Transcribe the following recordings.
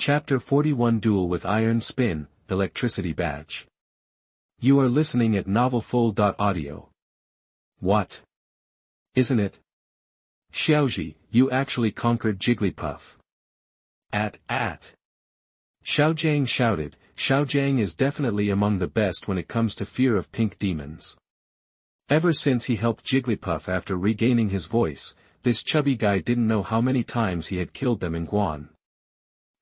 Chapter 41 Duel with Iron Spin, Electricity Badge. You are listening at novelfull.audio. What? Isn't it? Xiaozhi, you actually conquered Jigglypuff. At. Xiaojiang shouted. Xiaojiang is definitely among the best when it comes to fear of pink demons. Ever since he helped Jigglypuff after regaining his voice, this chubby guy didn't know how many times he had killed them in Guan.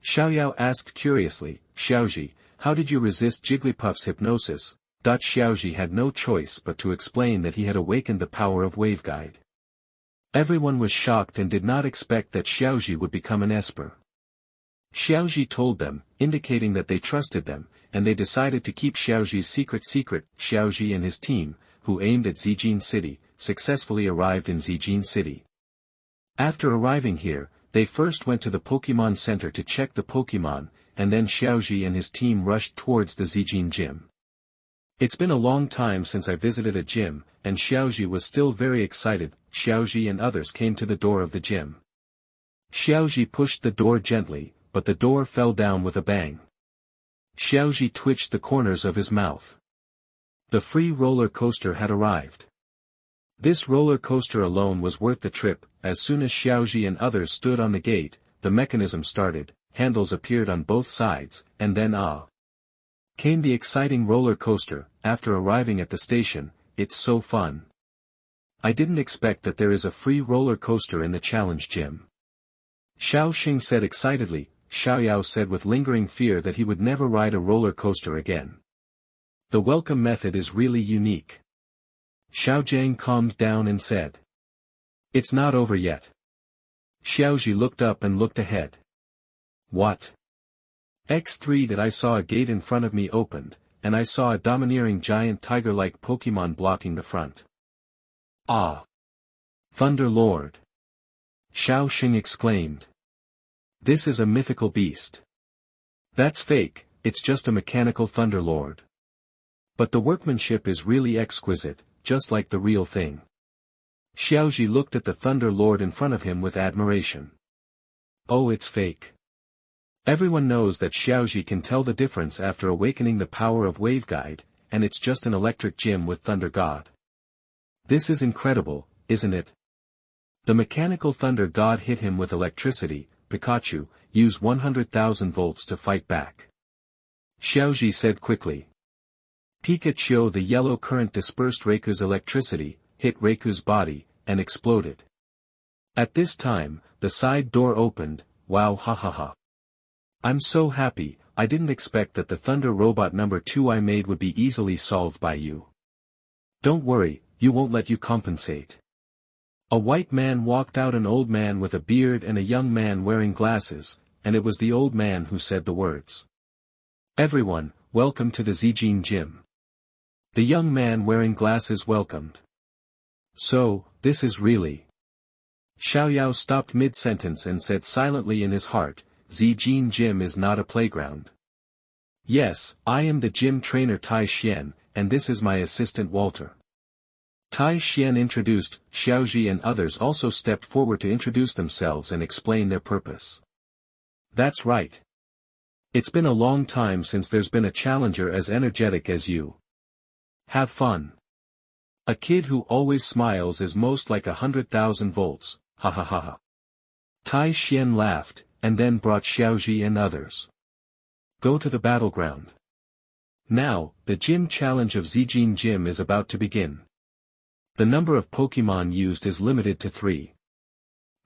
Xiaoyao asked curiously, Xiaozhi, how did you resist Jigglypuff's hypnosis? Xiaozhi had no choice but to explain that he had awakened the power of Waveguide. Everyone was shocked and did not expect that Xiaozhi would become an Esper. Xiaozhi told them, indicating that they trusted them, and they decided to keep Xiaozhi's secret. Xiaozhi and his team, who aimed at Zijin City, successfully arrived in Zijin City. After arriving here, they first went to the Pokémon Center to check the Pokémon, and then Xiaozhi and his team rushed towards the Zijin gym. It's been a long time since I visited a gym, and Xiaozhi was still very excited. Xiaozhi and others came to the door of the gym. Xiaozhi pushed the door gently, but the door fell down with a bang. Xiaozhi twitched the corners of his mouth. The free roller coaster had arrived. This roller coaster alone was worth the trip. As soon as Xiaozhi and others stood on the gate, the mechanism started, handles appeared on both sides, and then came the exciting roller coaster. After arriving at the station, it's so fun. I didn't expect that there is a free roller coaster in the challenge gym. Xiaoxing said excitedly. Xiaoyao said with lingering fear that he would never ride a roller coaster again. The welcome method is really unique. Xiaojiang calmed down and said. It's not over yet. Xiaozhi looked up and looked ahead. What? X3 that I saw a gate in front of me opened, and I saw a domineering giant tiger-like Pokémon blocking the front. Ah! Thunder Lord! Xiaoxing exclaimed. This is a mythical beast. That's fake, it's just a mechanical Thunder Lord. But the workmanship is really exquisite, just like the real thing. Xiaozhi looked at the Thunder Lord in front of him with admiration. Oh, it's fake. Everyone knows that Xiaozhi can tell the difference after awakening the power of Waveguide, and it's just an electric gym with Thunder God. This is incredible, isn't it? The mechanical Thunder God hit him with electricity. Pikachu, use 100,000 volts to fight back. Xiaozhi said quickly. Pikachu, the yellow current dispersed Reiku's electricity, hit Reiku's body, and exploded. At this time, the side door opened. Wow, ha. I'm so happy. I didn't expect that the Thunder Robot number 2 I made would be easily solved by you. Don't worry, you won't let you compensate. A white man walked out, an old man with a beard and a young man wearing glasses, and it was the old man who said the words. Everyone, welcome to the Zijin gym. The young man wearing glasses welcomed. So, this is really. Xiaoyao stopped mid-sentence and said silently in his heart, Zijin gym is not a playground. Yes, I am the gym trainer Tai Xian, and this is my assistant Walter. Tai Xian introduced. Xiaozhi and others also stepped forward to introduce themselves and explain their purpose. That's right. It's been a long time since there's been a challenger as energetic as you. Have fun. A kid who always smiles is most like 100,000 volts, ha. Tai Xian laughed, and then brought Xiaozhi and others. Go to the battleground. Now, the gym challenge of Zijin Gym is about to begin. The number of Pokémon used is limited to 3.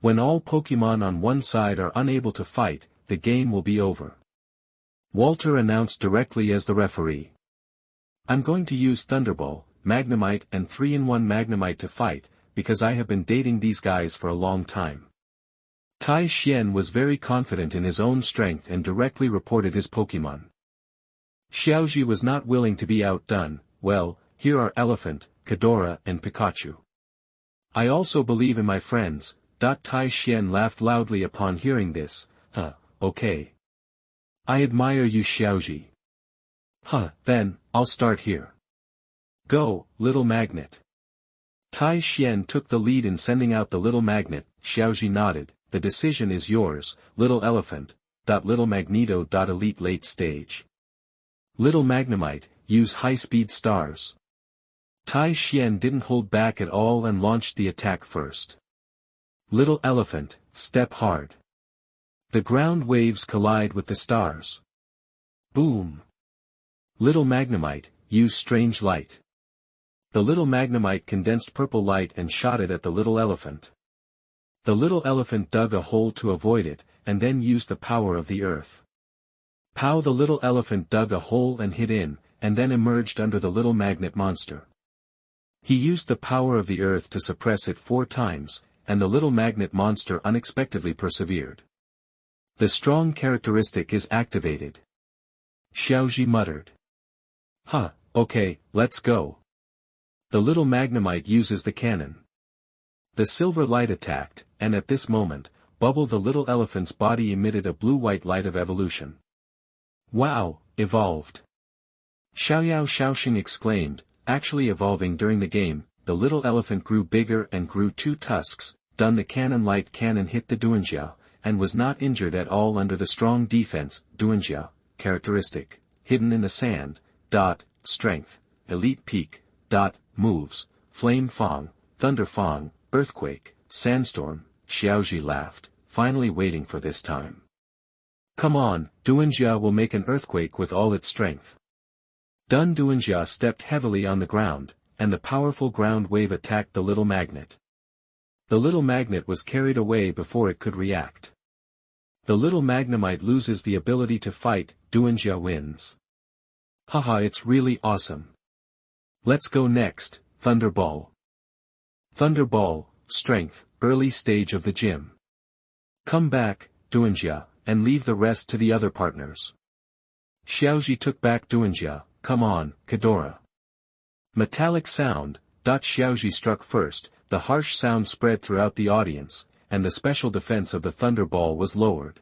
When all Pokémon on one side are unable to fight, the game will be over. Walter announced directly as the referee. I'm going to use Thunderball, Magnemite and 3-in-1 Magnemite to fight, because I have been dating these guys for a long time. Tai Xian was very confident in his own strength and directly reported his Pokémon. Xiaozhi was not willing to be outdone. Well, here are Elephant, Kadora and Pikachu. I also believe in my friends. Tai Xian laughed loudly upon hearing this. Okay. I admire you, Xiaozhi. Then, I'll start here. Go, little magnet. Tai Xian took the lead in sending out the little magnet. Xiaozhi nodded. The decision is yours, little elephant. Little Magneto. Elite late stage. Little Magnemite, use high-speed stars. Tai Xian didn't hold back at all and launched the attack first. Little Elephant, step hard. The ground waves collide with the stars. Boom. Little Magnemite, use strange light. The Little Magnemite condensed purple light and shot it at the Little Elephant. The Little Elephant dug a hole to avoid it, and then used the power of the earth. Pow! The Little Elephant dug a hole and hid in, and then emerged under the Little Magnet monster. He used the power of the earth to suppress it 4 times, and the Little Magnet monster unexpectedly persevered. The strong characteristic is activated. Xiaozhi muttered. Huh, okay, let's go. The Little Magnemite uses the cannon. The silver light attacked, and at this moment, Bubble the Little Elephant's body emitted a blue-white light of evolution. Wow, evolved. Xiaoxia exclaimed, actually evolving during the game. The Little Elephant grew bigger and grew 2 tusks. The cannon light cannon hit the Duenjia, and was not injured at all under the strong defense. Duenjia, characteristic, hidden in the sand. Strength, elite peak. Moves, Flame Fang, Thunder Fang, Earthquake, Sandstorm. Xiaozhi laughed, finally waiting for this time. Come on, Duenjia will make an earthquake with all its strength. Duenjia stepped heavily on the ground, and the powerful ground wave attacked the Little Magnet. The Little Magnet was carried away before it could react. The Little Magnemite loses the ability to fight. Duenjia wins. Haha, it's really awesome. Let's go next, Thunderball. Thunderball, strength, early stage of the gym. Come back, Duenjia, and leave the rest to the other partners. Xiaozhi took back Duenjia. Come on, Ghidorah. Metallic sound. Xiaozhi struck first, the harsh sound spread throughout the audience, and the special defense of the Thunderball was lowered.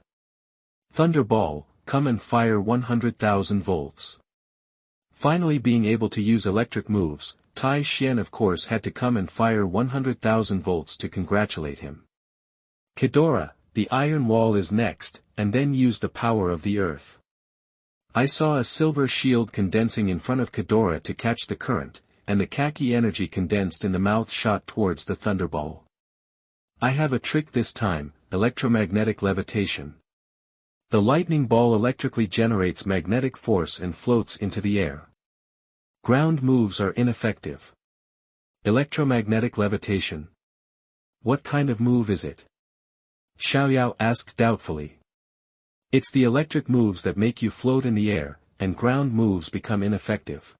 Thunderball, come and fire 100,000 volts. Finally being able to use electric moves, Tai Xian of course had to come and fire 100,000 volts to congratulate him. Ghidorah, the iron wall is next, and then use the power of the earth. I saw a silver shield condensing in front of Ghidorah to catch the current, and the khaki energy condensed in the mouth shot towards the Thunderball. I have a trick this time, electromagnetic levitation. The lightning ball electrically generates magnetic force and floats into the air. Ground moves are ineffective. Electromagnetic levitation. What kind of move is it? Xiaoyao asked doubtfully. It's the electric moves that make you float in the air, and ground moves become ineffective.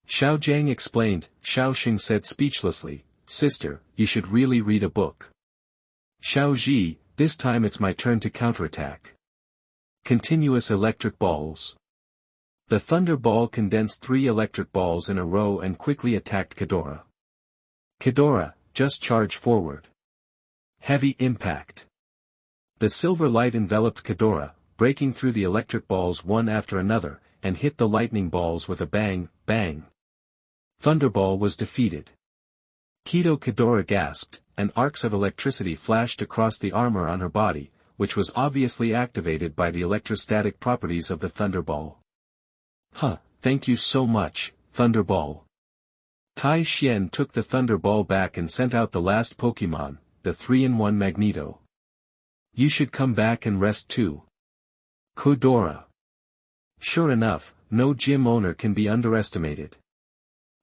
Xiao Jiang explained. Xiaoxing said speechlessly, Sister, you should really read a book. Xiaozhi, this time it's my turn to counterattack. Continuous electric balls. The Thunder Ball condensed 3 electric balls in a row and quickly attacked Ghidorah. Ghidorah, just charge forward. Heavy impact. The silver light enveloped Ghidorah, breaking through the electric balls one after another, and hit the lightning balls with a bang, bang. Thunderball was defeated. Ghidorah gasped, and arcs of electricity flashed across the armor on her body, which was obviously activated by the electrostatic properties of the Thunderball. Huh, thank you so much, Thunderball. Tai Xian took the Thunderball back and sent out the last Pokémon, the 3-in-1 Magneto. You should come back and rest too. Ghidorah. Sure enough, no gym owner can be underestimated.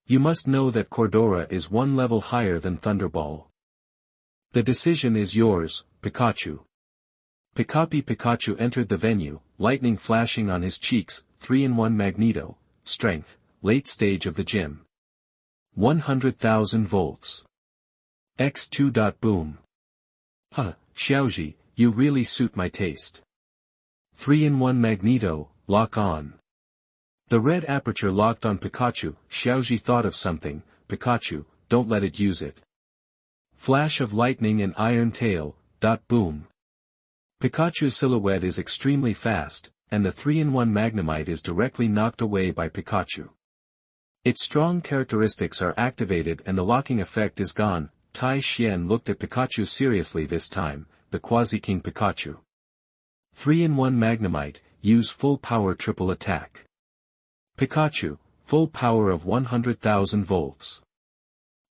You must know that Ghidorah is 1 level higher than Thunderball. The decision is yours, Pikachu. Pikachu entered the venue, lightning flashing on his cheeks. 3-in-1 Magneto, strength, late stage of the gym. 100,000 volts. X2. Boom. Huh, Xiaozhi, you really suit my taste. 3-in-1 Magneto, lock on. The red aperture locked on Pikachu. Xiaozhi thought of something. Pikachu, don't let it use it. Flash of lightning and iron tail. Boom. Pikachu's silhouette is extremely fast, and the 3-in-1 Magnemite is directly knocked away by Pikachu. Its strong characteristics are activated and the locking effect is gone. Tai Xian looked at Pikachu seriously this time, the Quasi-King Pikachu. 3-in-1 Magnemite, use full power triple attack. Pikachu, full power of 100,000 volts.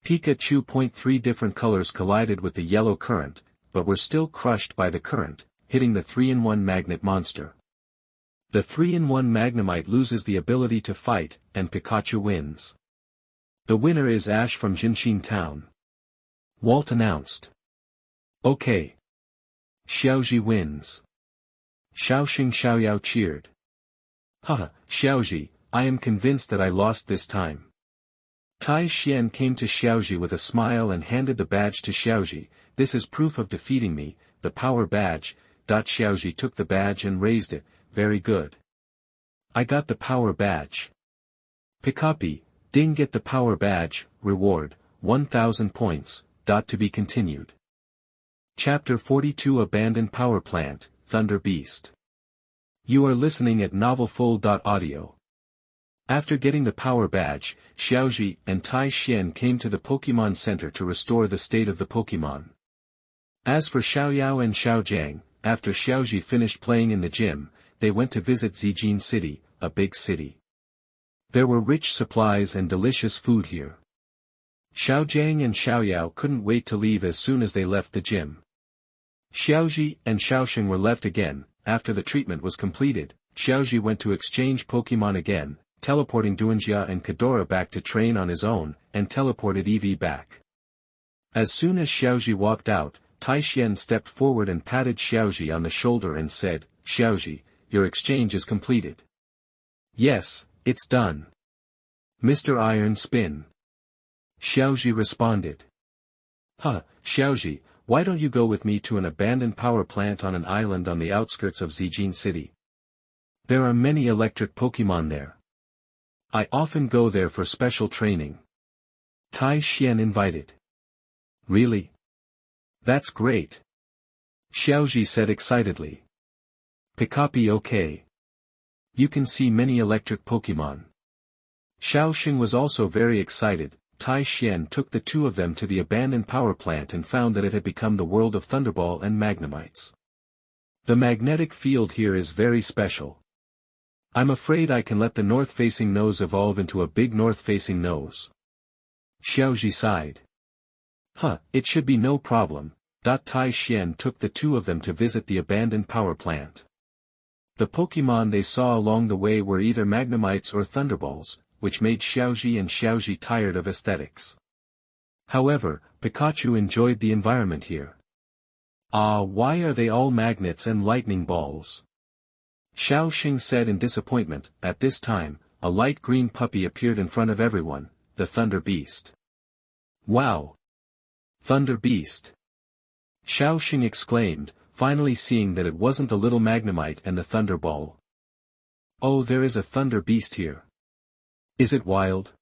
Pikachu. 3 different colors collided with the yellow current, but were still crushed by the current, hitting the 3-in-1 magnet monster. The 3-in-1 Magnemite loses the ability to fight, and Pikachu wins. The winner is Ash from Jinshin Town. Walt announced. Okay. Xiaozhi wins. Xiaoxing Xiaoyao cheered. Haha, Xiaozhi, I am convinced that I lost this time. Tai Xian came to Xiaozhi with a smile and handed the badge to Xiaozhi. This is proof of defeating me, the power badge. Xiaozhi took the badge and raised it. Very good. I got the power badge. Pikapi, ding, get the power badge, reward, 1000 points, to be continued. Chapter 42 Abandoned Power Plant, Thunder Beast. You are listening at novelfull.audio. After getting the power badge, Xiaozhi and Tai Xian came to the Pokémon Center to restore the state of the Pokémon. As for Xiaoyao and Xiaojiang, after Xiaozhi finished playing in the gym, they went to visit Zijin City, a big city. There were rich supplies and delicious food here. Xiaojiang and Xiaoyao couldn't wait to leave as soon as they left the gym. Xiaozhi and Xiaoxing were left again. After the treatment was completed, Xiaozhi went to exchange Pokémon again, teleporting Duenjia and Kadora back to train on his own, and teleported Eevee back. As soon as Xiaozhi walked out, Tai Xian stepped forward and patted Xiaozhi on the shoulder and said, Xiaozhi, your exchange is completed. Yes, it's done. Mr. Iron Spin. Xiaozhi responded. Xiaozhi, why don't you go with me to an abandoned power plant on an island on the outskirts of Zijin City? There are many electric Pokémon there. I often go there for special training. Tai Xian invited. Really? That's great. Xiaozhi said excitedly. Pikapi, okay. You can see many electric Pokémon. Xiaoxing was also very excited. Tai Xian took the two of them to the abandoned power plant and found that it had become the world of Thunderball and Magnemites. The magnetic field here is very special. I'm afraid I can let the north-facing nose evolve into a big north-facing nose. Xiaozhi sighed. It should be no problem. Tai Xian took the two of them to visit the abandoned power plant. The Pokémon they saw along the way were either Magnemites or Thunderballs, which made Xiaozhi and Xiaozhi tired of aesthetics. However, Pikachu enjoyed the environment here. Why are they all magnets and lightning balls? Xiaoxing said in disappointment. At this time, a light green puppy appeared in front of everyone, the Thunder Beast. Wow! Thunder Beast! Xiaoxing exclaimed, finally seeing that it wasn't the little Magnemite and the Thunderball. Oh, there is a Thunder Beast here. Is it wild?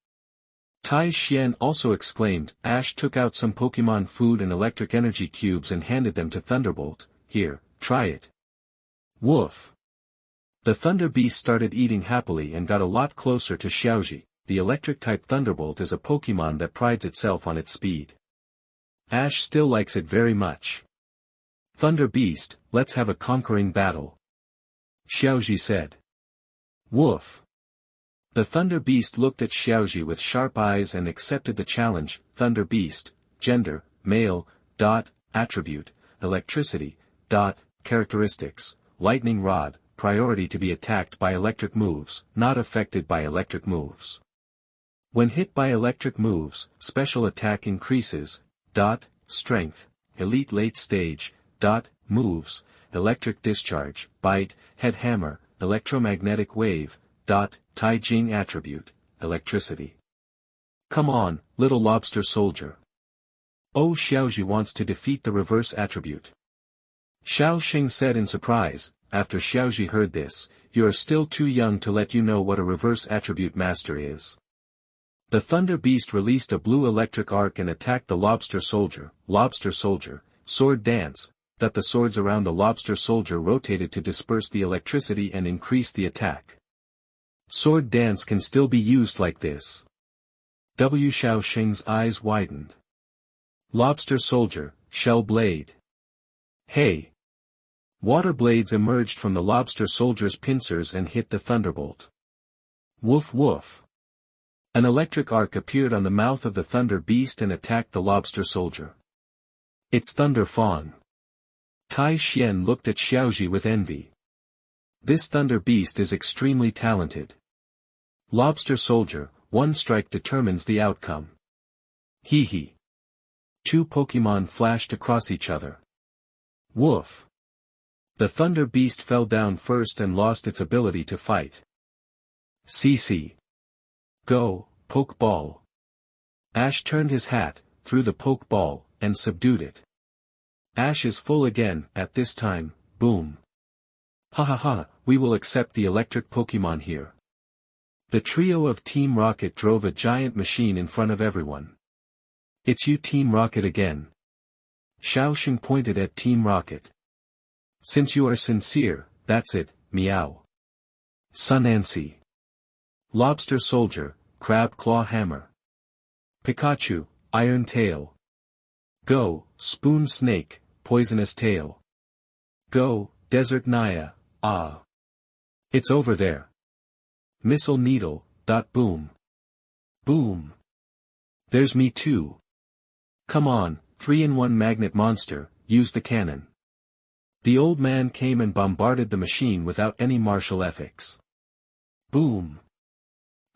Tai Xian also exclaimed. Ash took out some Pokémon food and electric energy cubes and handed them to Thunderbolt. Here, try it. Woof! The Thunder Beast started eating happily and got a lot closer to Xiaozhi. The electric-type Thunderbolt is a Pokémon that prides itself on its speed. Ash still likes it very much. Thunder Beast, let's have a conquering battle. Xiaozhi said. Woof! The Thunder Beast looked at Xiaozhi with sharp eyes and accepted the challenge. Thunder Beast, gender, male, attribute, electricity, characteristics, lightning rod, priority to be attacked by electric moves, not affected by electric moves. When hit by electric moves, special attack increases, strength, elite late stage, moves, electric discharge, bite, head hammer, electromagnetic wave, Taijing attribute, electricity. Come on, little lobster soldier. Oh, Xiaozhi wants to defeat the reverse attribute. Xiaoxing said in surprise. After Xiaozhi heard this, you are still too young to let you know what a reverse attribute master is. The Thunder Beast released a blue electric arc and attacked the lobster soldier. Lobster soldier, sword dance, that the swords around the lobster soldier rotated to disperse the electricity and increase the attack. Sword dance can still be used like this. Xiaoxing's eyes widened. Lobster soldier, shell blade. Hey! Water blades emerged from the lobster soldier's pincers and hit the thunderbolt. Woof woof. An electric arc appeared on the mouth of the thunder beast and attacked the lobster soldier. It's Thunder Fawn. Tai Xian looked at Xiaozhi with envy. This thunder beast is extremely talented. Lobster soldier, one strike determines the outcome. Hee hee. Two Pokémon flashed across each other. Woof. The thunder beast fell down first and lost its ability to fight. CC. Go, poke ball. Ash turned his hat, threw the poke ball, and subdued it. Ash is full again, at this time, boom. Ha ha ha, we will accept the electric Pokémon here. The trio of Team Rocket drove a giant machine in front of everyone. It's you Team Rocket again. Xiaoxing pointed at Team Rocket. Since you are sincere, that's it, meow. Sunancy. Lobster soldier, crab claw hammer. Pikachu, iron tail. Go, spoon snake, poisonous tail. Go, desert Naya, ah. It's over there. Missile needle, dot boom. Boom. There's me too. Come on, 3-in-1 magnet monster, use the cannon. The old man came and bombarded the machine without any martial ethics. Boom.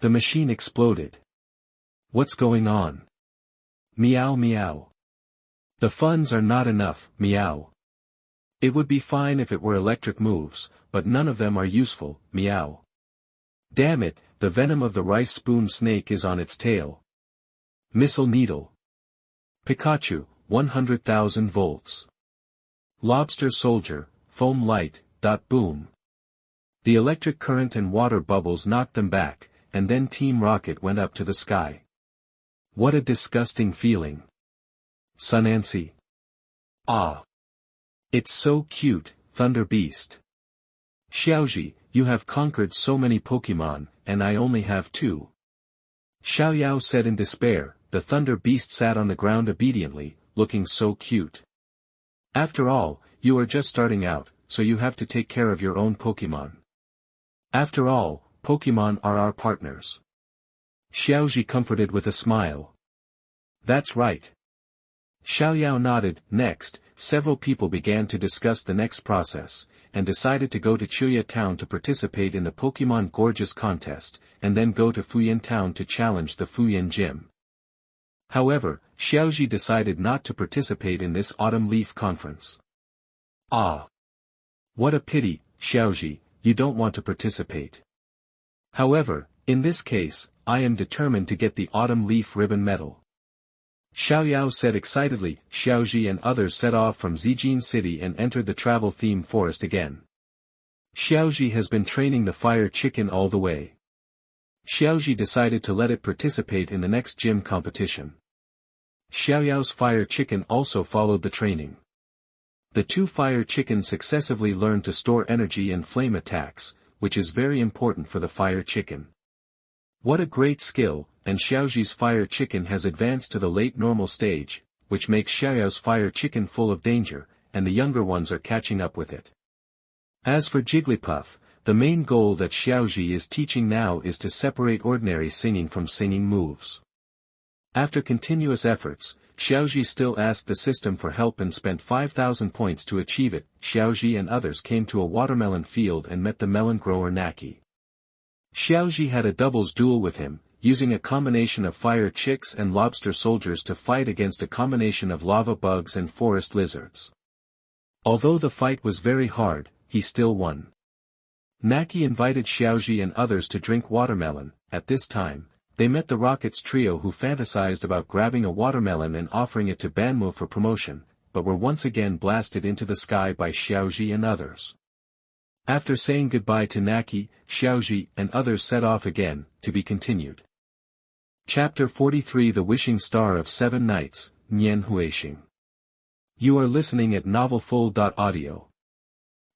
The machine exploded. What's going on? Meow meow. The funds are not enough, meow. It would be fine if it were electric moves, but none of them are useful, meow. Damn it, the venom of the rice spoon snake is on its tail. Missile needle. Pikachu, 100,000 volts. Lobster soldier, foam light, dot boom. The electric current and water bubbles knocked them back, and then Team Rocket went up to the sky. What a disgusting feeling. Sunancy. Ah. It's so cute, Thunder Beast. Xiaozhi, you have conquered so many Pokémon, and I only have 2. Xiaoyao said in despair. The Thunder Beast sat on the ground obediently, looking so cute. After all, you are just starting out, so you have to take care of your own Pokémon. After all, Pokémon are our partners. Xiaozhi comforted with a smile. That's right. Xiaoyao nodded. Next, several people began to discuss the next process, and decided to go to Chuya Town to participate in the Pokémon Gorgeous contest, and then go to Fuyan Town to challenge the Fuyan Gym. However, Xiaozhi decided not to participate in this Autumn Leaf Conference. Ah! What a pity, Xiaozhi, you don't want to participate. However, in this case, I am determined to get the Autumn Leaf Ribbon Medal. Xiaoyao said excitedly. Xiaozhi and others set off from Zijin City and entered the travel theme forest again. Xiaozhi has been training the fire chicken all the way. Xiaozhi decided to let it participate in the next gym competition. Xiaoyao's fire chicken also followed the training. The 2 fire chickens successively learned to store energy and flame attacks, which is very important for the fire chicken. What a great skill, and Xiaozhi's fire chicken has advanced to the late normal stage, which makes Xiaoyao's fire chicken full of danger, and the younger ones are catching up with it. As for Jigglypuff, the main goal that Xiaozhi is teaching now is to separate ordinary singing from singing moves. After continuous efforts, Xiaozhi still asked the system for help and spent 5,000 points to achieve it. Xiaozhi and others came to a watermelon field and met the melon grower Naki. Xiaozhi had a doubles duel with him, using a combination of fire chicks and lobster soldiers to fight against a combination of lava bugs and forest lizards. Although the fight was very hard, he still won. Naki invited Xiaozhi and others to drink watermelon. At this time, they met the Rockets trio who fantasized about grabbing a watermelon and offering it to Banmu for promotion, but were once again blasted into the sky by Xiaozhi and others. After saying goodbye to Naki, Xiaozhi and others set off again, to be continued. Chapter 43 The Wishing Star of 7 Nights, Nian Huixing. You are listening at novelfull.audio.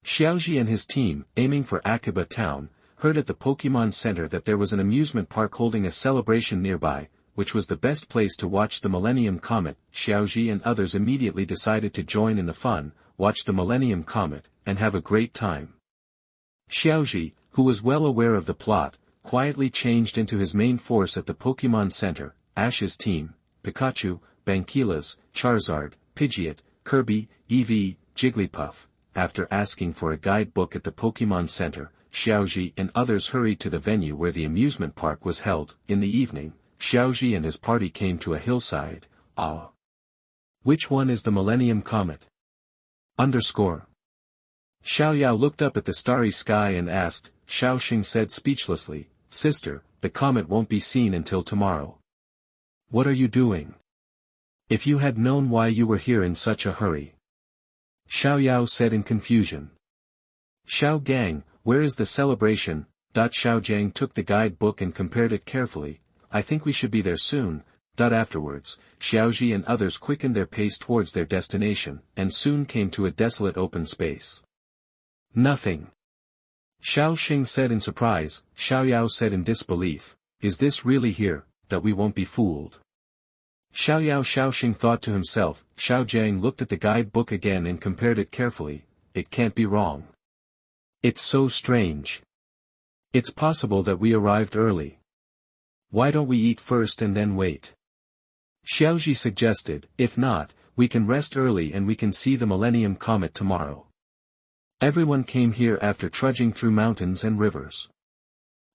Xiaozhi and his team, aiming for Akiba Town, heard at the Pokémon Center that there was an amusement park holding a celebration nearby, which was the best place to watch the Millennium Comet. Xiaozhi and others immediately decided to join in the fun, watch the Millennium Comet, and have a great time. Xiaozhi, who was well aware of the plot, quietly changed into his main force at the Pokémon Center, Ash's team, Pikachu, Banquilas, Charizard, Pidgeot, Kirby, Eevee, Jigglypuff. After asking for a guidebook at the Pokémon Center, Xiaozhi and others hurried to the venue where the amusement park was held. In the evening, Xiaozhi and his party came to a hillside. Ah! Which one is the Millennium Comet? Xiao Yao looked up at the starry sky and asked. Xiaoxing said speechlessly, "Sister, the comet won't be seen until tomorrow." "What are you doing? If you had known why you were here in such a hurry." Xiao Yao said in confusion. "Xiao Gang, where is the celebration?" Xiao Jiang took the guidebook and compared it carefully. "I think we should be there soon." Afterwards, Xiaozhi and others quickened their pace towards their destination, and soon came to a desolate open space. "Nothing." Xiaoxing said in surprise. Xiao Yao said in disbelief, "Is this really here, that we won't be fooled?" Xiaoxing thought to himself. Xiao Jiang looked at the guidebook again and compared it carefully. "It can't be wrong. It's so strange. It's possible that we arrived early. Why don't we eat first and then wait?" Xiaozhi suggested. "If not, we can rest early and we can see the Millennium Comet tomorrow." Everyone came here after trudging through mountains and rivers.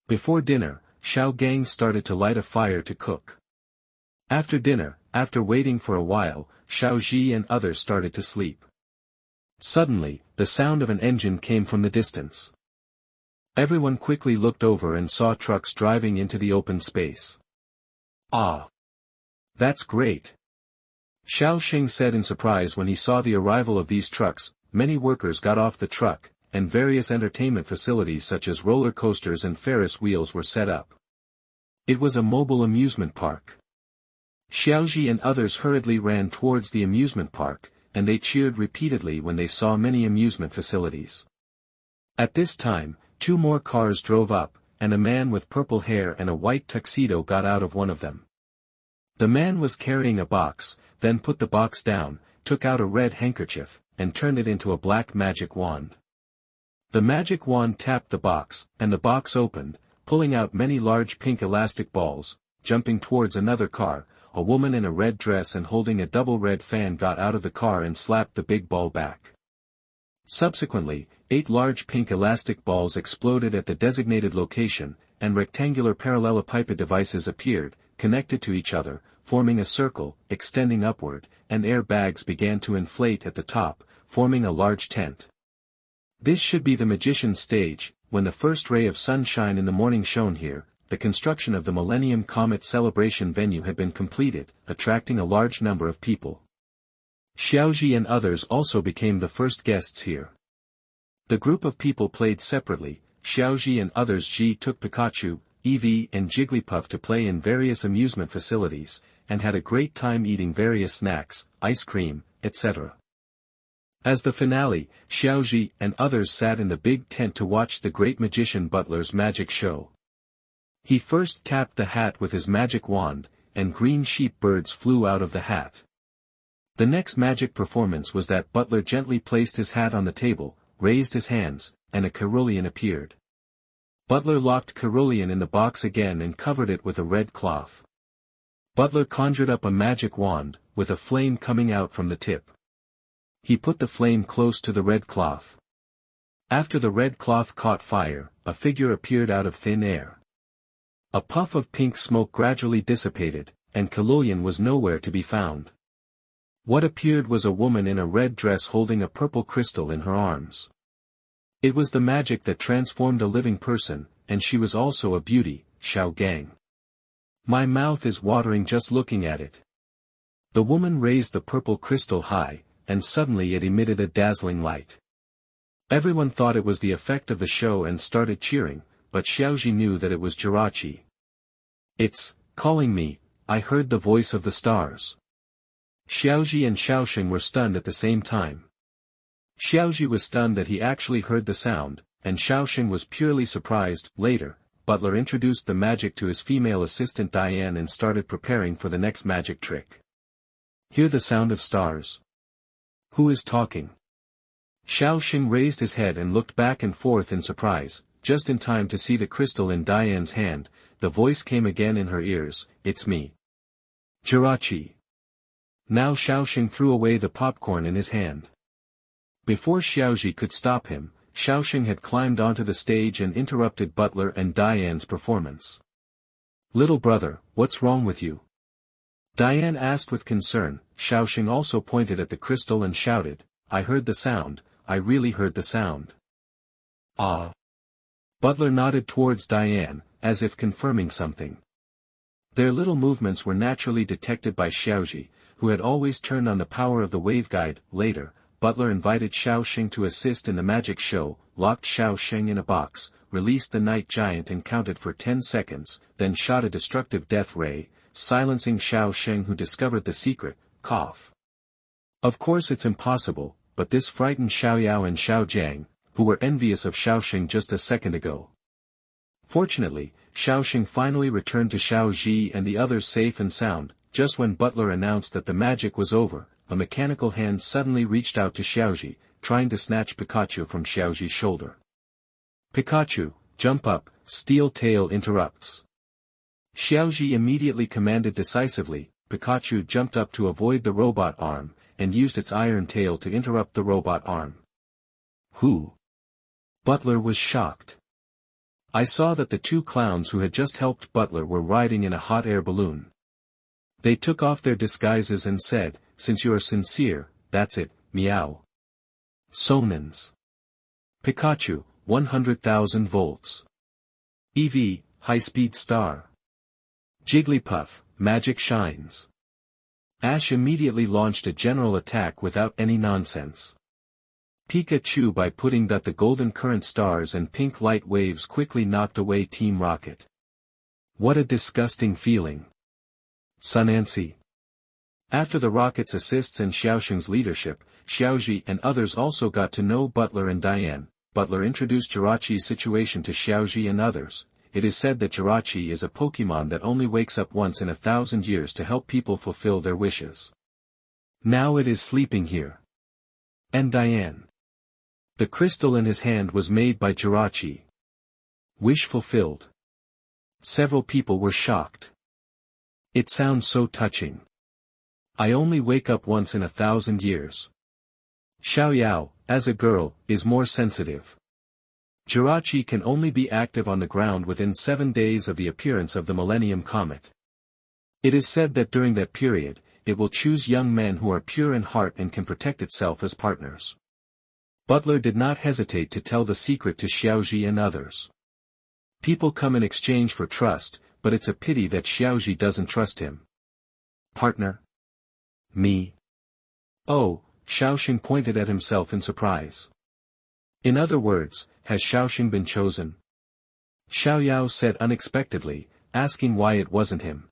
Before dinner, Xiao Gang started to light a fire to cook. After dinner, after waiting for a while, Xiaozhi and others started to sleep. Suddenly, the sound of an engine came from the distance. Everyone quickly looked over and saw trucks driving into the open space. "Ah! That's great!" Xiaoxing said in surprise when he saw the arrival of these trucks. Many workers got off the truck, and various entertainment facilities such as roller coasters and Ferris wheels were set up. It was a mobile amusement park. Xiaozhi and others hurriedly ran towards the amusement park, and they cheered repeatedly when they saw many amusement facilities. At this time, 2 more cars drove up, and a man with purple hair and a white tuxedo got out of one of them. The man was carrying a box, then put the box down, took out a red handkerchief, and turned it into a black magic wand. The magic wand tapped the box, and the box opened, pulling out many large pink elastic balls. Jumping towards another car, a woman in a red dress and holding a double red fan got out of the car and slapped the big ball back. Subsequently, 8 large pink elastic balls exploded at the designated location, and rectangular parallelepiped devices appeared, connected to each other, forming a circle, extending upward, and air bags began to inflate at the top, forming a large tent. This should be the magician's stage. When the first ray of sunshine in the morning shone here, the construction of the Millennium Comet celebration venue had been completed, attracting a large number of people. Xiaozhi and others also became the first guests here. The group of people played separately. Xiaozhi and others took Pikachu, Eevee and Jigglypuff to play in various amusement facilities, and had a great time eating various snacks, ice cream, etc. As the finale, Xiaozhi and others sat in the big tent to watch the great magician Butler's magic show. He first tapped the hat with his magic wand, and green sheep birds flew out of the hat. The next magic performance was that Butler gently placed his hat on the table, raised his hands, and a cerulean appeared. Butler locked cerulean in the box again and covered it with a red cloth. Butler conjured up a magic wand, with a flame coming out from the tip. He put the flame close to the red cloth. After the red cloth caught fire, a figure appeared out of thin air. A puff of pink smoke gradually dissipated, and cerulean was nowhere to be found. What appeared was a woman in a red dress holding a purple crystal in her arms. It was the magic that transformed a living person, and she was also a beauty. Xiao Gang. My mouth is watering just looking at it. The woman raised the purple crystal high, and suddenly it emitted a dazzling light. Everyone thought it was the effect of the show and started cheering, but Xiaozhi knew that it was Jirachi. "It's calling me, I heard the voice of the stars." Xiaozhi and Xiaoxing were stunned at the same time. Xiaozhi was stunned that he actually heard the sound, and Xiaoxing was purely surprised. Later, Butler introduced the magic to his female assistant Diane and started preparing for the next magic trick. "Hear the sound of stars. Who is talking?" Xiaoxing raised his head and looked back and forth in surprise, just in time to see the crystal in Diane's hand. The voice came again in her ears, "It's me. Jirachi." Now Xiaoxing threw away the popcorn in his hand. Before Xiaozhi could stop him, Xiaoxing had climbed onto the stage and interrupted Butler and Diane's performance. "Little brother, what's wrong with you?" Diane asked with concern. Xiaoxing also pointed at the crystal and shouted, "I heard the sound, I really heard the sound." "Ah." Butler nodded towards Diane, as if confirming something. Their little movements were naturally detected by Xiaozhi, who had always turned on the power of the waveguide. Later, Butler invited Xiaoxing to assist in the magic show, locked Xiaoxing in a box, released the night giant and counted for 10 seconds, then shot a destructive death ray, silencing Xiaoxing, who discovered the secret, cough. Of course it's impossible, but this frightened Xiaoyao and Xiaojiang, who were envious of Xiaoxing just a second ago. Fortunately, Xiaoxing finally returned to Xiaozhi and the others safe and sound. Just when Butler announced that the magic was over, a mechanical hand suddenly reached out to Xiaozhi, trying to snatch Pikachu from Xiaozhi's shoulder. "Pikachu, jump up," Steel Tail interrupts. Xiaozhi immediately commanded decisively. Pikachu jumped up to avoid the robot arm, and used its iron tail to interrupt the robot arm. "Who?" Butler was shocked. "I saw that the two clowns who had just helped Butler were riding in a hot air balloon. They took off their disguises and said, 'Since you are sincere, that's it, meow.' Sonans. Pikachu, 100,000 volts. EV, high-speed star. Jigglypuff, magic shines." Ash immediately launched a general attack without any nonsense. Pikachu by putting that the golden current stars and pink light waves quickly knocked away Team Rocket. What a disgusting feeling. Sunancy. After the Rocket's assists and Xiaoxing's leadership, Xiaozhi and others also got to know Butler and Diane. Butler introduced Jirachi's situation to Xiaozhi and others. It is said that Jirachi is a Pokémon that only wakes up once in 1,000 years to help people fulfill their wishes. Now it is sleeping here. And Diane. The crystal in his hand was made by Jirachi. Wish fulfilled. Several people were shocked. It sounds so touching. I only wake up once in 1,000 years. Xiaoyao, as a girl, is more sensitive. Jirachi can only be active on the ground within 7 days of the appearance of the Millennium Comet. It is said that during that period, it will choose young men who are pure in heart and can protect itself as partners. Butler did not hesitate to tell the secret to Xiaozhi and others. People come in exchange for trust, but it's a pity that Xiaozhi doesn't trust him. Partner? Me? Oh, Xiaoxing pointed at himself in surprise. In other words, has Xiaoxing been chosen? Xiaoyao said unexpectedly, asking why it wasn't him.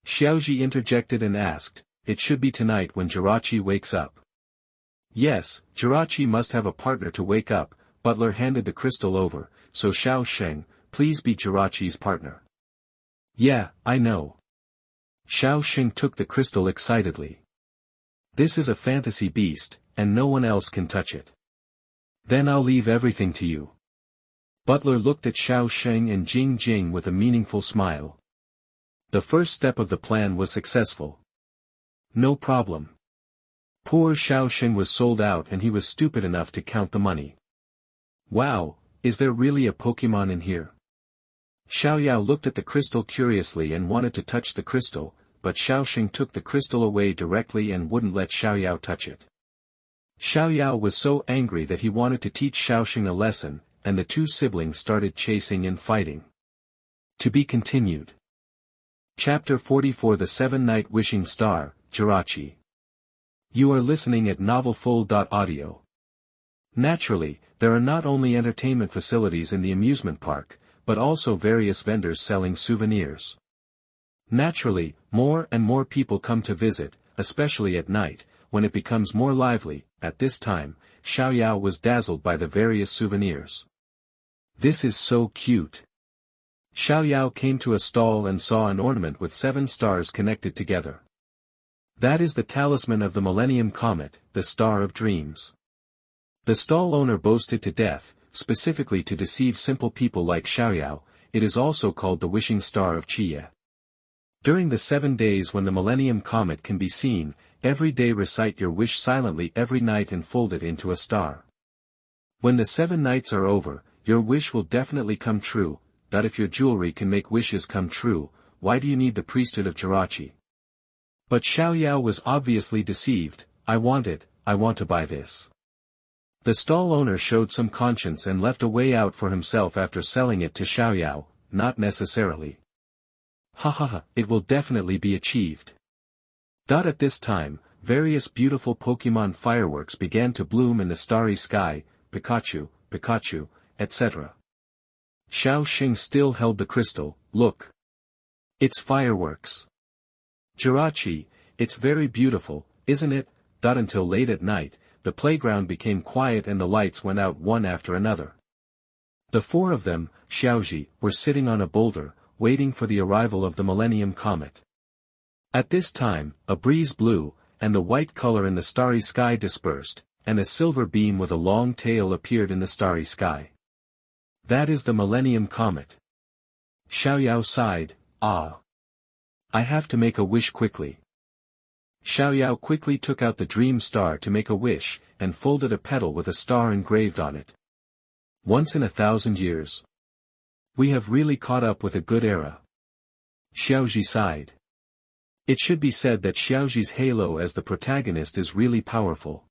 Xiaozhi interjected and asked, "It should be tonight when Jirachi wakes up." Yes, Jirachi must have a partner to wake up. Butler handed the crystal over, so Xiaoxing, please be Jirachi's partner. Yeah, I know. Xiaoxing took the crystal excitedly. This is a fantasy beast, and no one else can touch it. Then I'll leave everything to you. Butler looked at Xiaoxing and Jing Jing with a meaningful smile. The first step of the plan was successful. No problem. Poor Xiaoxing was sold out and he was stupid enough to count the money. Wow, is there really a Pokémon in here? Xiaoyao looked at the crystal curiously and wanted to touch the crystal, but Xiaoxing took the crystal away directly and wouldn't let Xiaoyao touch it. Xiaoyao was so angry that he wanted to teach Xiaoxing a lesson, and the two siblings started chasing and fighting. To be continued. Chapter 44 The Seven-Night Wishing Star, Jirachi. You are listening at novelfull.audio. Naturally, there are not only entertainment facilities in the amusement park, but also various vendors selling souvenirs. Naturally, more and more people come to visit, especially at night, when it becomes more lively. At this time, Xiaoyao was dazzled by the various souvenirs. This is so cute. Xiaoyao came to a stall and saw an ornament with 7 stars connected together. That is the talisman of the Millennium Comet, the Star of Dreams. The stall owner boasted to death, specifically to deceive simple people like Xiaoyao. It is also called the wishing star of Chiye. During the 7 days when the Millennium Comet can be seen, every day recite your wish silently every night and fold it into a star. When the 7 nights are over, your wish will definitely come true. But if your jewelry can make wishes come true, why do you need the priesthood of Jirachi? But Xiaoyao was obviously deceived. I want it, I want to buy this. The stall owner showed some conscience and left a way out for himself after selling it to Xiaoyao. Not necessarily. Hahaha, it will definitely be achieved. At this time, various beautiful Pokémon fireworks began to bloom in the starry sky, Pikachu, Pikachu, etc. Xiaoxing still held the crystal. Look. It's fireworks. Jirachi, it's very beautiful, isn't it? Until late at night, the playground became quiet and the lights went out one after another. The 4 of them, Xiaozhi, were sitting on a boulder, waiting for the arrival of the Millennium Comet. At this time, a breeze blew, and the white color in the starry sky dispersed, and a silver beam with a long tail appeared in the starry sky. That is the Millennium Comet. Xiaoyao sighed. Ah. I have to make a wish quickly. Xiaoyao quickly took out the dream star to make a wish, and folded a petal with a star engraved on it. Once in 1,000 years. We have really caught up with a good era. Xiaozhi sighed. It should be said that Xiaozhi's halo as the protagonist is really powerful.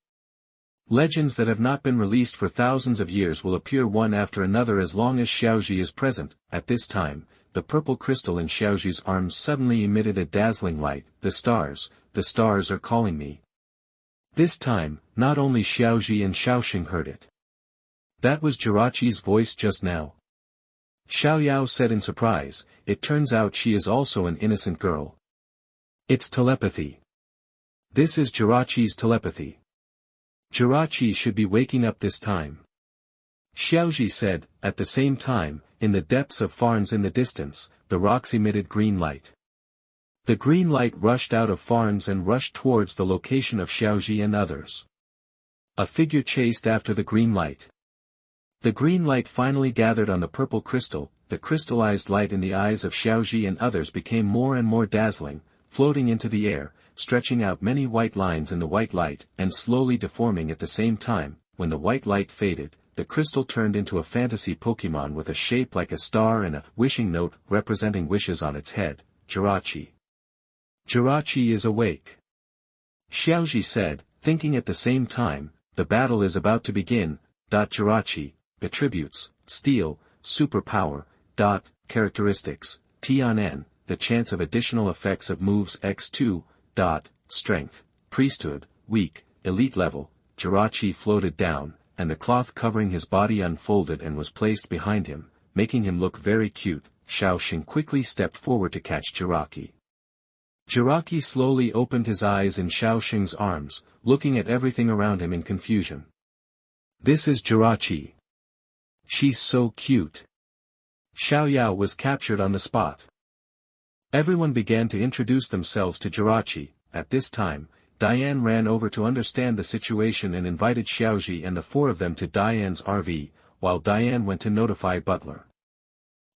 Legends that have not been released for thousands of years will appear one after another as long as Xiaozhi is present. At this time, the purple crystal in Xiaozhi's arms suddenly emitted a dazzling light. The stars are calling me. This time, not only Xiaozhi and Xiaoxing heard it. That was Jirachi's voice just now. Xiaoyao said in surprise, it turns out she is also an innocent girl. It's telepathy. This is Jirachi's telepathy. Jirachi should be waking up this time. Xiaozhi said. At the same time, in the depths of Farnes in the distance, the rocks emitted green light. The green light rushed out of Farnes and rushed towards the location of Xiaozhi and others. A figure chased after the green light. The green light finally gathered on the purple crystal. The crystallized light in the eyes of Xiaozhi and others became more and more dazzling, floating into the air, stretching out many white lines in the white light, and slowly deforming at the same time. When the white light faded, the crystal turned into a fantasy Pokémon with a shape like a star and a wishing note representing wishes on its head. Jirachi. Jirachi is awake. Xiaozhi said, thinking at the same time, the battle is about to begin. Jirachi, attributes, steel, superpower. Characteristics, Tian, the chance of additional effects of moves x2. Strength, priesthood, weak, elite level. Jirachi floated down, and the cloth covering his body unfolded and was placed behind him, making him look very cute. Xiaoxing quickly stepped forward to catch Jirachi. Jirachi slowly opened his eyes in Xiaoxing's arms, looking at everything around him in confusion. This is Jirachi. She's so cute. Xiaoyao was captured on the spot. Everyone began to introduce themselves to Jirachi. At this time, Diane ran over to understand the situation and invited Xiaozhi and the 4 of them to Diane's RV, while Diane went to notify Butler.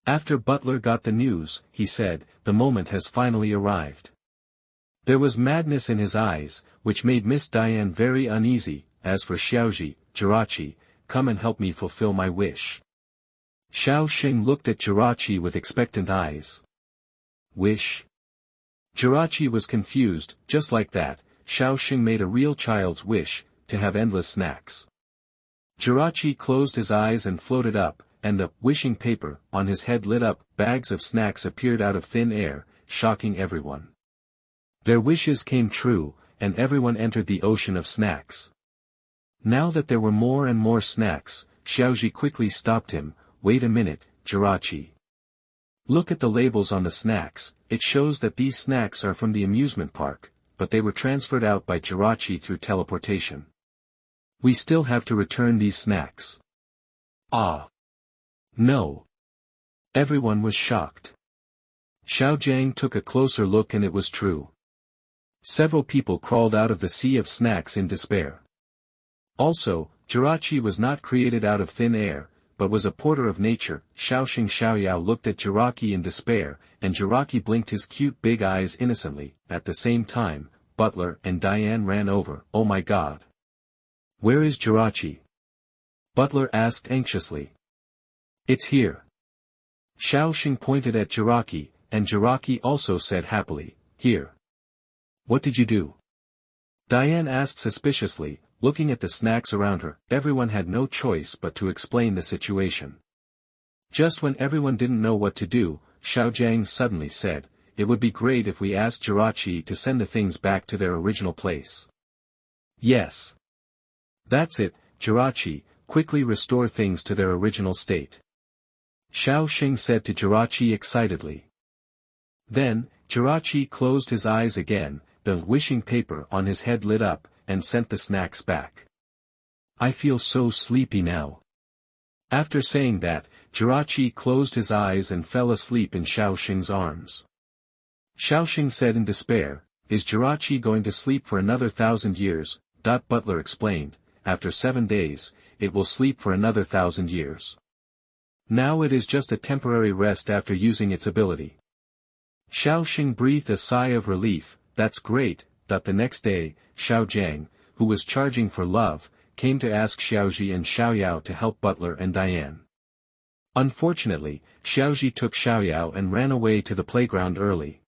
After Butler got the news, he said, the moment has finally arrived. There was madness in his eyes, which made Miss Diane very uneasy. As for Xiaozhi, Jirachi, come and help me fulfill my wish. Xiaoxing looked at Jirachi with expectant eyes. Wish? Jirachi was confused. Just like that, Xiaoxing made a real child's wish, to have endless snacks. Jirachi closed his eyes and floated up, and the wishing paper on his head lit up. Bags of snacks appeared out of thin air, shocking everyone. Their wishes came true, and everyone entered the ocean of snacks. Now that there were more and more snacks, Xiaozhi quickly stopped him. Wait a minute, Jirachi. Look at the labels on the snacks. It shows that these snacks are from the amusement park, but they were transferred out by Jirachi through teleportation. We still have to return these snacks. Ah. No. Everyone was shocked. Xiaojiang took a closer look and it was true. Several people crawled out of the sea of snacks in despair. Also, Jirachi was not created out of thin air, but was a porter of nature. Xiaoxing Xiaoyao looked at Jirachi in despair, and Jirachi blinked his cute big eyes innocently. At the same time, Butler and Diane ran over. Oh my god. Where is Jirachi? Butler asked anxiously. It's here. Xiaoxing pointed at Jirachi, and Jirachi also said happily, here. What did you do? Diane asked suspiciously, looking at the snacks around her. Everyone had no choice but to explain the situation. Just when everyone didn't know what to do, Xiaozhi suddenly said, it would be great if we asked Jirachi to send the things back to their original place. Yes. That's it, Jirachi, quickly restore things to their original state. Xiaoxing said to Jirachi excitedly. Then, Jirachi closed his eyes again, the wishing paper on his head lit up, and sent the snacks back. I feel so sleepy now. After saying that, Jirachi closed his eyes and fell asleep in Xiaoxing's arms. Xiaoxing said in despair, is Jirachi going to sleep for another 1,000 years? Butler explained, after 7 days, it will sleep for another 1,000 years. Now it is just a temporary rest after using its ability. Xiaoxing breathed a sigh of relief. That's great. The next day, Xiaojiang, who was charging for love, came to ask Xiaozhi and Xiaoyao to help Butler and Diane. Unfortunately, Xiaozhi took Xiaoyao and ran away to the playground early.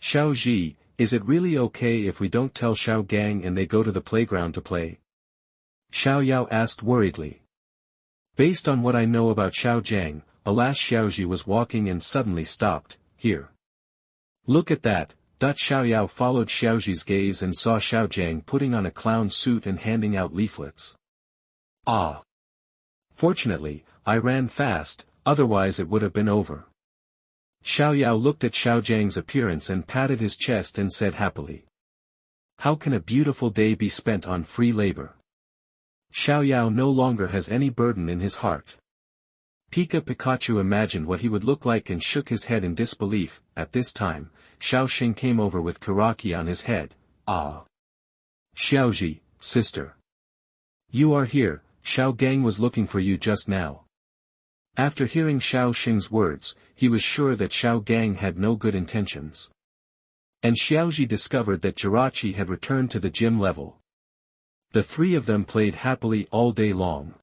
Xiaozhi, is it really okay if we don't tell Xiaogang and they go to the playground to play? Xiaoyao asked worriedly. Based on what I know about Xiaojiang, alas, Xiaozhi was walking and suddenly stopped. Here. Look at that. Xiaoyao followed Xiaozhi's gaze and saw Xiaojiang putting on a clown suit and handing out leaflets. Ah! Fortunately, I ran fast, otherwise it would have been over. Xiaoyao looked at Xiaojiang's appearance and patted his chest and said happily. How can a beautiful day be spent on free labor? Xiaoyao no longer has any burden in his heart. Pikachu imagined what he would look like and shook his head in disbelief. At this time, Xiaoxing came over with Karaki on his head. Ah! Xiaozhi, sister. You are here, Xiaogang was looking for you just now. After hearing Xiaoxing's words, he was sure that Xiaogang had no good intentions. And Xiaozhi discovered that Jirachi had returned to the gym level. The three of them played happily all day long.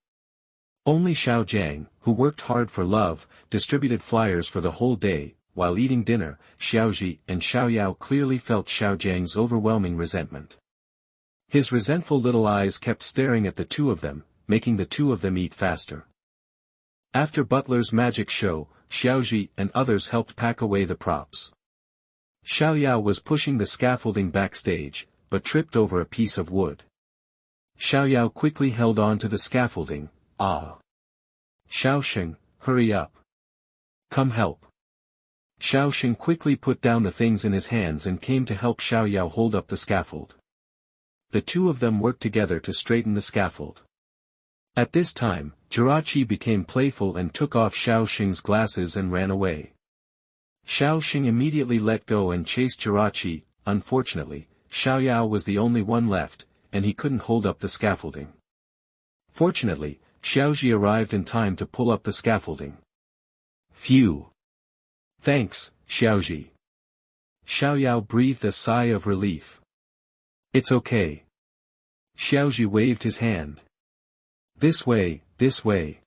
Only Xiaojiang, who worked hard for love, distributed flyers for the whole day. While eating dinner, Xiaozhi and Xiaoyao clearly felt Xiaojiang's overwhelming resentment. His resentful little eyes kept staring at the two of them, making the two of them eat faster. After Butler's magic show, Xiaozhi and others helped pack away the props. Xiaoyao was pushing the scaffolding backstage, but tripped over a piece of wood. Xiaoyao quickly held on to the scaffolding. Ah! Xiaoxing, hurry up. Come help. Xiaoxing quickly put down the things in his hands and came to help Xiaoyao hold up the scaffold. The two of them worked together to straighten the scaffold. At this time, Jirachi became playful and took off Xiaoxing's glasses and ran away. Xiaoxing immediately let go and chased Jirachi. Unfortunately, Xiaoyao was the only one left, and he couldn't hold up the scaffolding. Fortunately, Xiaozhi arrived in time to pull up the scaffolding. Phew! Thanks, Xiaozhi. Xiaoyao breathed a sigh of relief. It's okay. Xiaozhi waved his hand. This way, this way.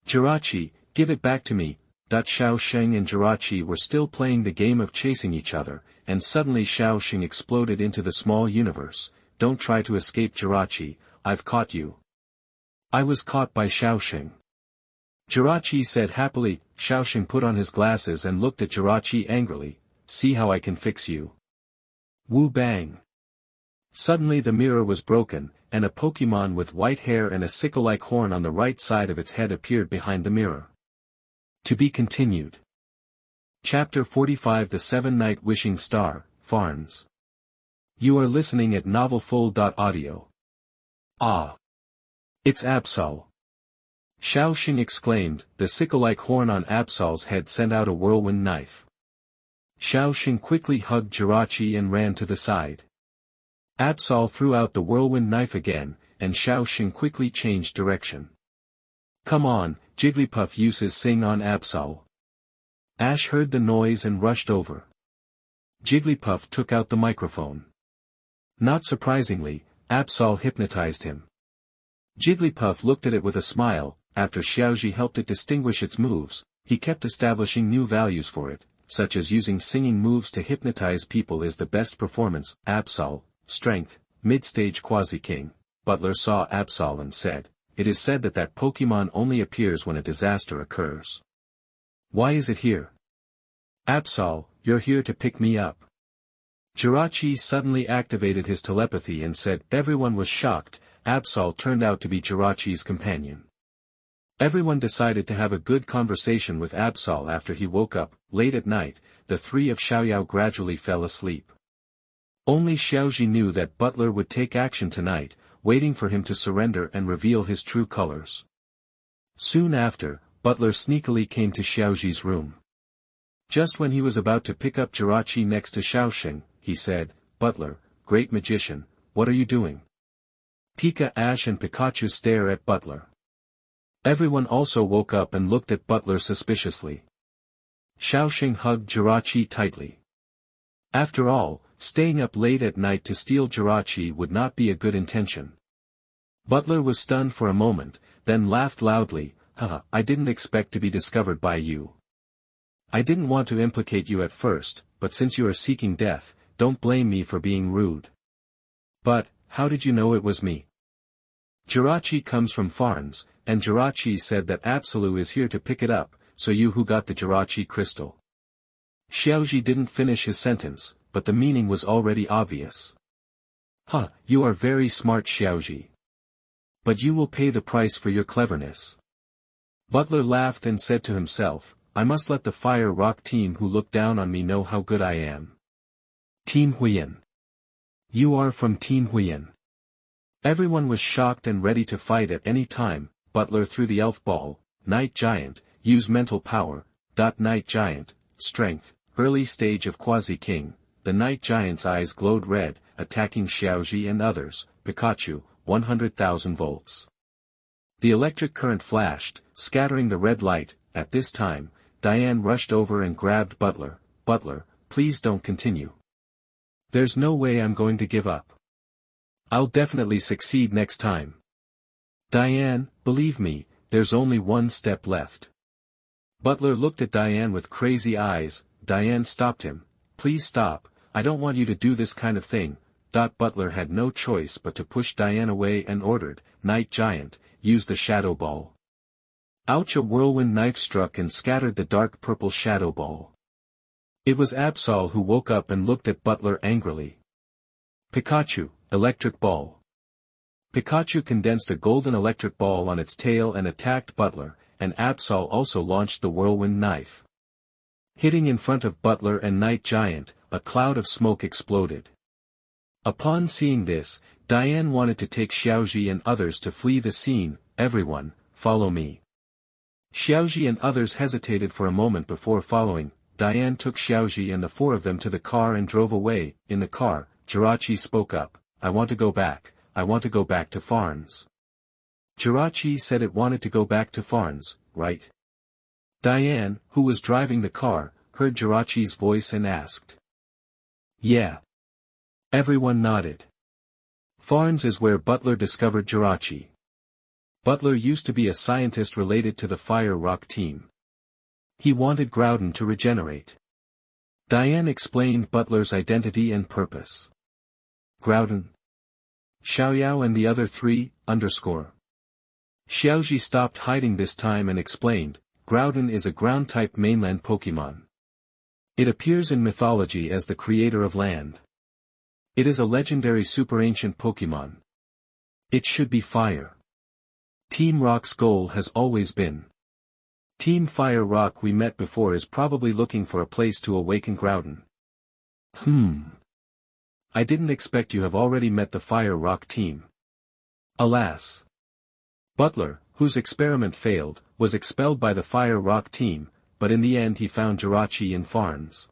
Jirachi, give it back to me. Xiaoxing and Jirachi were still playing the game of chasing each other, and suddenly Xiaoxing exploded into the small universe. Don't try to escape, Jirachi, I've caught you. I was caught by Xiaoxing. Jirachi said happily. Xiaoxing put on his glasses and looked at Jirachi angrily. See how I can fix you. Wu bang. Suddenly the mirror was broken, and a Pokémon with white hair and a sickle-like horn on the right side of its head appeared behind the mirror. To be continued. Chapter 45 The Seven-Night Wishing Star, Farnes. You are listening at novelfull.audio. Ah! It's Absol! Xiaoxing exclaimed. The sickle-like horn on Absol's head sent out a whirlwind knife. Xiaoxing quickly hugged Jirachi and ran to the side. Absol threw out the whirlwind knife again, and Xiaoxing quickly changed direction. "Come on," Jigglypuff uses Sing on Absol. Ash heard the noise and rushed over. Jigglypuff took out the microphone. Not surprisingly, Absol hypnotized him. Jigglypuff looked at it with a smile. After Xiaozhi helped it distinguish its moves, he kept establishing new values for it, such as using singing moves to hypnotize people is the best performance. Absol, strength, mid-stage Quasi-King. Butler saw Absol and said, "It is said that that Pokémon only appears when a disaster occurs. Why is it here?" "Absol, you're here to pick me up." Jirachi suddenly activated his telepathy and said. Everyone was shocked. Absol turned out to be Jirachi's companion. Everyone decided to have a good conversation with Absol after he woke up. Late at night, the three of Xiaoyao gradually fell asleep. Only Xiaozhi knew that Butler would take action tonight, waiting for him to surrender and reveal his true colors. Soon after, Butler sneakily came to Xiaozhi's room. Just when he was about to pick up Jirachi next to Xiaoxing, he said, "Butler, great magician, what are you doing?" Pika, Ash and Pikachu stare at Butler. Everyone also woke up and looked at Butler suspiciously. Xiaoxing hugged Jirachi tightly. After all, staying up late at night to steal Jirachi would not be a good intention. Butler was stunned for a moment, then laughed loudly. "Haha, I didn't expect to be discovered by you. I didn't want to implicate you at first, but since you are seeking death, don't blame me for being rude." "But, how did you know it was me?" "Jirachi comes from Farnes, and Jirachi said that Absolu is here to pick it up, so you who got the Jirachi crystal." Xiaozhi didn't finish his sentence, but the meaning was already obvious. "Huh, you are very smart, Xiaozhi. But you will pay the price for your cleverness." Butler laughed and said to himself, "I must let the Fire Rock team who look down on me know how good I am." "Team Hoenn. You are from Team Hoenn." Everyone was shocked and ready to fight at any time. Butler threw the elf ball. Night Giant, use mental power. Night Giant, strength, early stage of Quasi-King. The Night Giant's eyes glowed red, attacking Xiaozhi and others. Pikachu, 100,000 volts. The electric current flashed, scattering the red light. At this time, Diane rushed over and grabbed Butler. "Butler, please don't continue. There's no way I'm going to give up. I'll definitely succeed next time. Diane, believe me, there's only one step left." Butler looked at Diane with crazy eyes. Diane stopped him. "Please stop, I don't want you to do this kind of thing." Butler had no choice but to push Diane away and ordered, "Night Giant, use the Shadow Ball." Ouch! A whirlwind knife struck and scattered the dark purple Shadow Ball. It was Absol who woke up and looked at Butler angrily. "Pikachu, electric ball." Pikachu condensed a golden electric ball on its tail and attacked Butler, and Absol also launched the whirlwind knife. Hitting in front of Butler and Night Giant, a cloud of smoke exploded. Upon seeing this, Diane wanted to take Xiaozhi and others to flee the scene. "Everyone, follow me." Xiaozhi and others hesitated for a moment before following. Diane took Xiaozhi and the four of them to the car and drove away. In the car, Jirachi spoke up, "I want to go back to Farnes." Jirachi said it wanted to go back to Farnes, right? Diane, who was driving the car, heard Jirachi's voice and asked. "Yeah." Everyone nodded. Farnes is where Butler discovered Jirachi. Butler used to be a scientist related to the Fire Rock team. He wanted Groudon to regenerate. Diane explained Butler's identity and purpose. "Groudon? Xiaoyao and the other three, _ Xiaozhi stopped hiding this time and explained, Groudon is a ground-type mainland Pokémon. It appears in mythology as the creator of land. It is a legendary super-ancient Pokémon. It should be fire. Team Rock's goal has always been. Team Fire Rock we met before is probably looking for a place to awaken Groudon." I didn't expect you have already met the Fire Rock team. Alas. Butler, whose experiment failed, was expelled by the Fire Rock team, but in the end he found Jirachi in Farnes.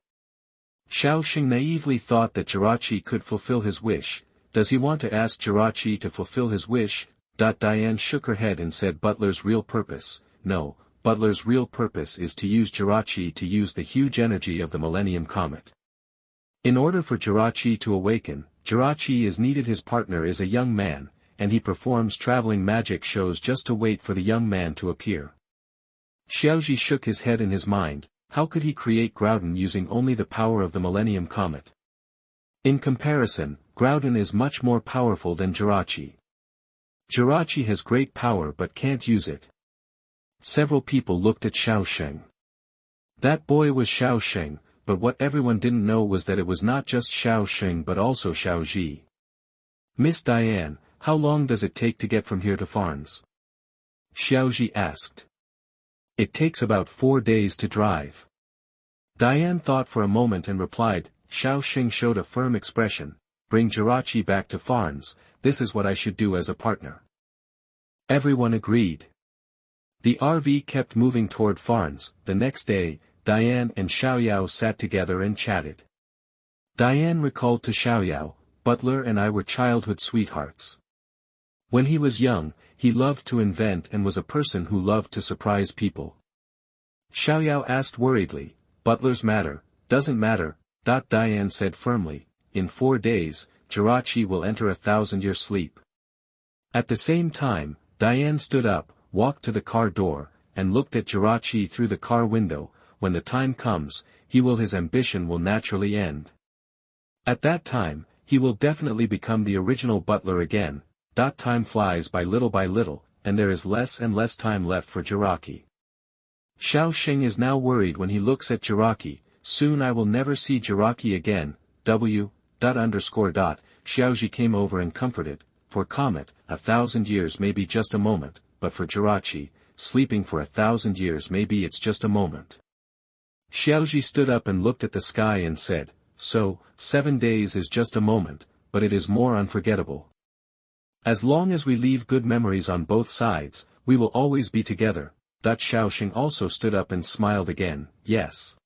Xiaoxing naively thought that Jirachi could fulfill his wish, Does he want to ask Jirachi to fulfill his wish? Diane shook her head and said Butler's real purpose, no, Butler's real purpose is to use Jirachi to use the huge energy of the Millennium Comet. In order for Jirachi to awaken, Jirachi is needed. His partner is a young man, and he performs traveling magic shows just to wait for the young man to appear. Xiaozhi shook his head in his mind. How could he create Groudon using only the power of the Millennium Comet? In comparison, Groudon is much more powerful than Jirachi. Jirachi has great power but can't use it. Several people looked at Xiaoxing. That boy was Xiaoxing, but what everyone didn't know was that it was not just Xiaoxing but also Xiaozhi. Miss Diane, how long does it take to get from here to Farnes? Xiaozhi asked. It takes about 4 days to drive. Diane thought for a moment and replied. Xiaoxing showed a firm expression. Bring Jirachi back to Farnes, this is what I should do as a partner. Everyone agreed. The RV kept moving toward Farnes. The next day, Diane and Xiaoyao sat together and chatted. Diane recalled to Xiaoyao, Butler and I were childhood sweethearts. When he was young, he loved to invent and was a person who loved to surprise people. Xiaoyao asked worriedly, Butler's matter, doesn't matter. Diane said firmly, in 4 days, Jirachi will enter 1,000-year sleep. At the same time, Diane stood up, walked to the car door, and looked at Jirachi through the car window. When the time comes, his ambition will naturally end. At that time, he will definitely become the original Butler again. Time flies by little, and there is less and less time left for Jirachi. Xiaoxing is now worried when he looks at Jirachi. Soon I will never see Jirachi again. Xiaozhi came over and comforted. For Comet, 1,000 years may be just a moment, but for Jirachi, sleeping for 1,000 years maybe it's just a moment. Xiaozhi stood up and looked at the sky and said, so, 7 days is just a moment, but it is more unforgettable. As long as we leave good memories on both sides, we will always be together. Xiaoxing also stood up and smiled again. Yes.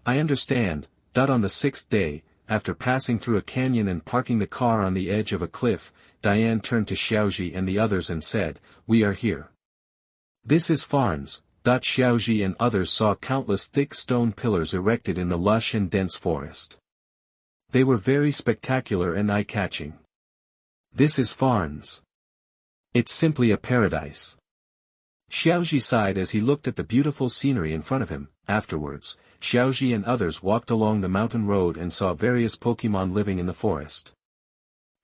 I understand. On the 6th day, after passing through a canyon and parking the car on the edge of a cliff, Diane turned to Xiaozhi and the others and said, we are here. This is Farnes. Xiaozhi and others saw countless thick stone pillars erected in the lush and dense forest. They were very spectacular and eye-catching. This is Farnes. It's simply a paradise. Xiaozhi sighed as he looked at the beautiful scenery in front of him. Afterwards, Xiaozhi and others walked along the mountain road and saw various Pokémon living in the forest.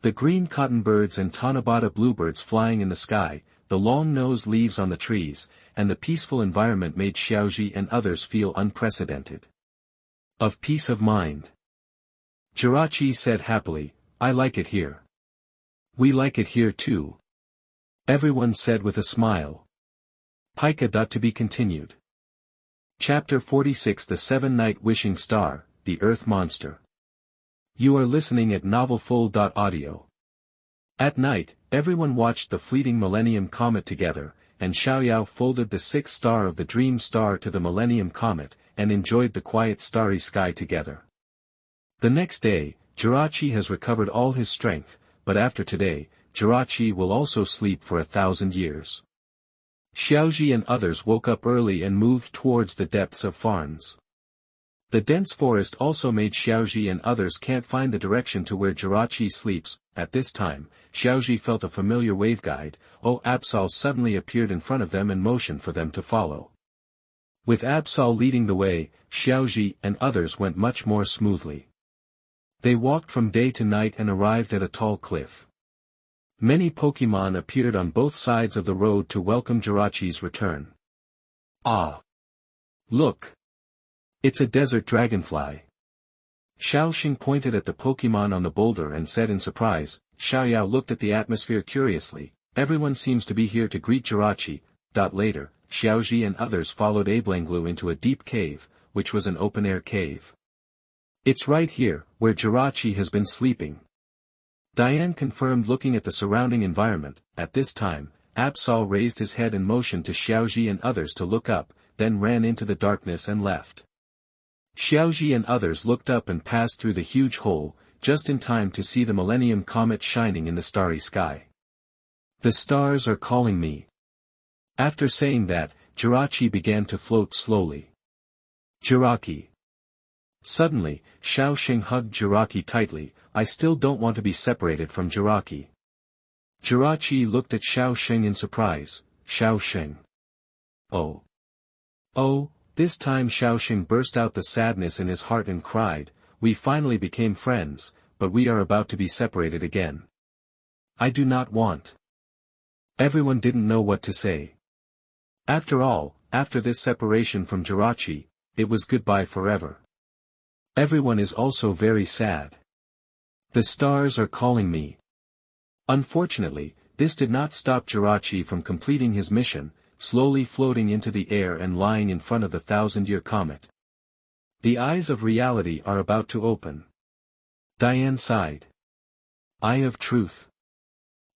The green cottonbirds and Tanabata bluebirds flying in the sky, the long-nosed leaves on the trees, and the peaceful environment made Xiaozhi and others feel unprecedented. Of peace of mind. Jirachi said happily, I like it here. We like it here too. Everyone said with a smile. Pika. To be continued. Chapter 46 The Seven-Night Wishing Star, the Earth Monster. You are listening at novelfull.audio. At night, everyone watched the fleeting Millennium Comet together, and Xiaoyao folded the 6th star of the Dream Star to the Millennium Comet, and enjoyed the quiet starry sky together. The next day, Jirachi has recovered all his strength, but after today, Jirachi will also sleep for 1,000 years. Xiaozhi and others woke up early and moved towards the depths of Farnes. The dense forest also made Xiaozhi and others can't find the direction to where Jirachi sleeps. At this time, Xiaozhi felt a familiar waveguide. Absol suddenly appeared in front of them and motioned for them to follow. With Absol leading the way, Xiaozhi and others went much more smoothly. They walked from day to night and arrived at a tall cliff. Many Pokémon appeared on both sides of the road to welcome Jirachi's return. Ah! Look! It's a desert dragonfly. Xiaoxing pointed at the Pokémon on the boulder and said in surprise. Xiaoyao looked at the atmosphere curiously. Everyone seems to be here to greet Jirachi. Later, Xiaozhi and others followed Ablanglu into a deep cave, which was an open-air cave. It's right here, where Jirachi has been sleeping. Diane confirmed looking at the surrounding environment. At this time, Absol raised his head and motioned to Xiaozhi and others to look up, then ran into the darkness and left. Xiaozhi and others looked up and passed through the huge hole. just in time to see the Millennium Comet shining in the starry sky. The stars are calling me. After saying that, Jirachi began to float slowly. Jirachi. Suddenly, Xiaoxing hugged Jirachi tightly. I still don't want to be separated from Jirachi. Jirachi looked at Xiaoxing in surprise. Xiaoxing. Oh. Oh, this time Xiaoxing burst out the sadness in his heart and cried, we finally became friends, but we are about to be separated again. I do not want. Everyone didn't know what to say. After all, after this separation from Jirachi, it was goodbye forever. Everyone is also very sad. The stars are calling me. Unfortunately, this did not stop Jirachi from completing his mission, slowly floating into the air and lying in front of the 1,000-year comet. The eyes of reality are about to open. Diane sighed. Eye of truth.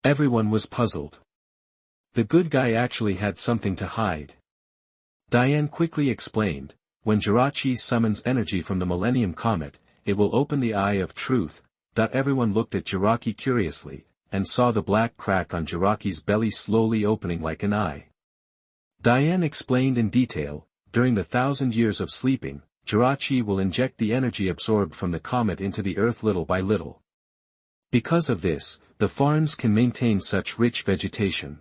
Everyone was puzzled. The good guy actually had something to hide. Diane quickly explained, when Jirachi summons energy from the Millennium Comet, it will open the Eye of Truth. Everyone looked at Jirachi curiously, and saw the black crack on Jirachi's belly slowly opening like an eye. Diane explained in detail, during the 1,000 years of sleeping, Jirachi will inject the energy absorbed from the comet into the earth little by little. Because of this, the Farnes can maintain such rich vegetation.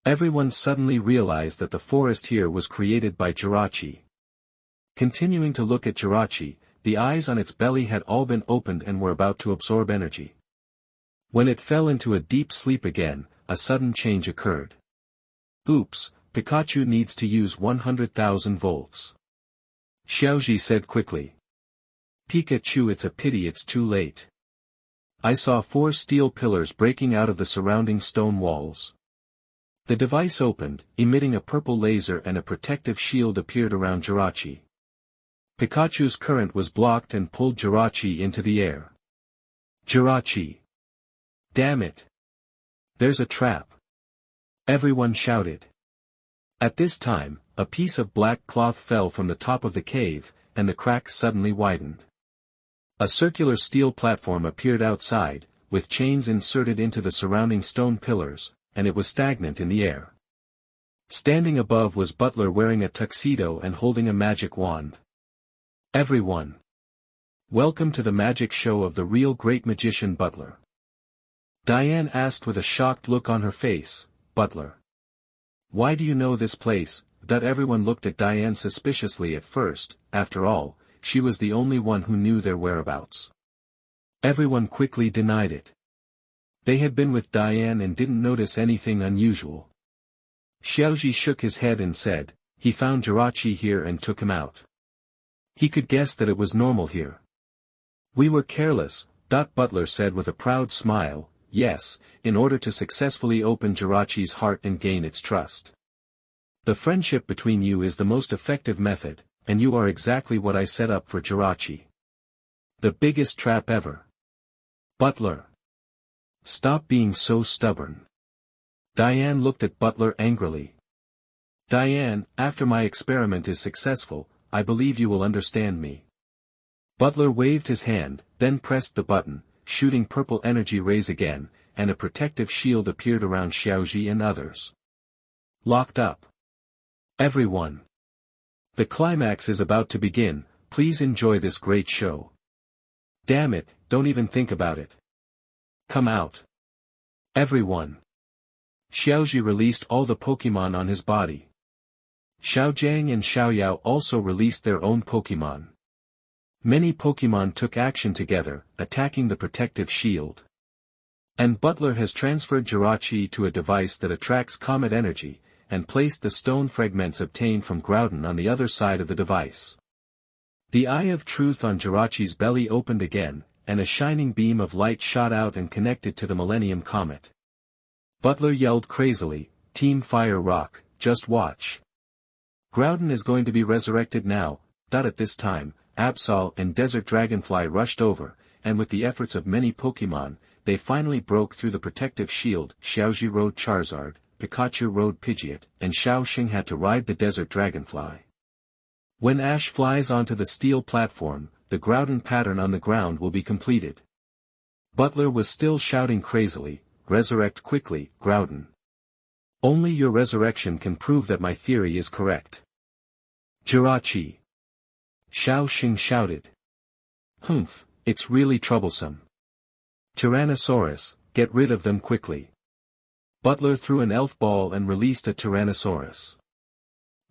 Everyone suddenly realized that the forest here was created by Jirachi. Continuing to look at Jirachi, the eyes on its belly had all been opened and were about to absorb energy. When it fell into a deep sleep again, a sudden change occurred. Oops, Pikachu needs to use 100,000 volts. Xiaozhi said quickly. Pikachu, it's a pity it's too late. I saw 4 steel pillars breaking out of the surrounding stone walls. The device opened, emitting a purple laser, and a protective shield appeared around Jirachi. Pikachu's current was blocked and pulled Jirachi into the air. Jirachi! Damn it! There's a trap! Everyone shouted. At this time, a piece of black cloth fell from the top of the cave, and the crack suddenly widened. A circular steel platform appeared outside, with chains inserted into the surrounding stone pillars, and it was stagnant in the air. Standing above was Butler wearing a tuxedo and holding a magic wand. Everyone! Welcome to the magic show of the real great magician Butler. Diane asked with a shocked look on her face, Butler. Why do you know this place? Everyone looked at Diane suspiciously at first. After all, she was the only one who knew their whereabouts. Everyone quickly denied it. They had been with Diane and didn't notice anything unusual. Xiaozhi shook his head and said, he found Jirachi here and took him out. He could guess that it was normal here. We were careless, Butler said with a proud smile, yes, in order to successfully open Jirachi's heart and gain its trust. The friendship between you is the most effective method, and you are exactly what I set up for Jirachi. The biggest trap ever. Butler. Stop being so stubborn. Diane looked at Butler angrily. Diane, after my experiment is successful, I believe you will understand me. Butler waved his hand, then pressed the button, shooting purple energy rays again, and a protective shield appeared around Xiaozhi and others. Locked up. Everyone. The climax is about to begin, please enjoy this great show. Damn it, don't even think about it. Come out. Everyone. Xiaozhi released all the Pokémon on his body. Xiaojiang and Xiaoyao also released their own Pokémon. Many Pokémon took action together, attacking the protective shield. And Butler has transferred Jirachi to a device that attracts comet energy, and placed the stone fragments obtained from Groudon on the other side of the device. The Eye of Truth on Jirachi's belly opened again, and a shining beam of light shot out and connected to the Millennium Comet. Butler yelled crazily, Team Fire Rock, just watch. Groudon is going to be resurrected now. At this time, Absol and Desert Dragonfly rushed over, and with the efforts of many Pokémon, they finally broke through the protective shield. Xiaozhi rode Charizard, Pikachu rode Pidgeot, and Xiaoxing had to ride the Desert Dragonfly. When Ash flies onto the steel platform, the Groudon pattern on the ground will be completed. Butler was still shouting crazily, "Resurrect quickly, Groudon. Only your resurrection can prove that my theory is correct." "Jirachi!" Xiaoxing shouted. "Humph, it's really troublesome. Tyrannosaurus, get rid of them quickly." Butler threw an elf ball and released a Tyrannosaurus.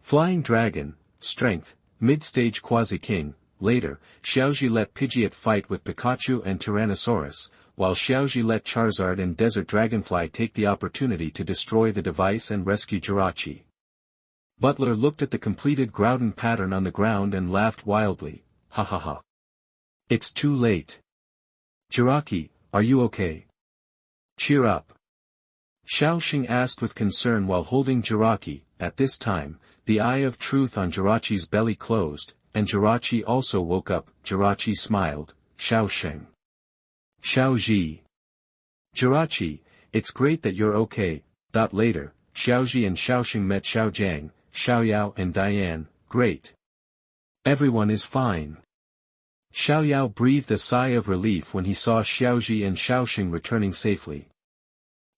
Flying Dragon, Strength, Mid-Stage Quasi-King. Later, Xiaozhi let Pidgeot fight with Pikachu and Tyrannosaurus, while Xiaozhi let Charizard and Desert Dragonfly take the opportunity to destroy the device and rescue Jirachi. Butler looked at the completed Groudon pattern on the ground and laughed wildly, "Ha ha ha. It's too late. Jirachi, are you okay? Cheer up." Xiaoxing asked with concern while holding Jirachi. At this time, the eye of truth on Jirachi's belly closed, and Jirachi also woke up. Jirachi smiled, "Xiaoxing. Xiaozhi. Jirachi, it's great that you're okay." Later, Xiaozhi and Xiaoxing met Xiaojiang, Xiaoyao and Diane. "Great. Everyone is fine." Xiaoyao breathed a sigh of relief when he saw Xiaozhi and Xiaoxing returning safely.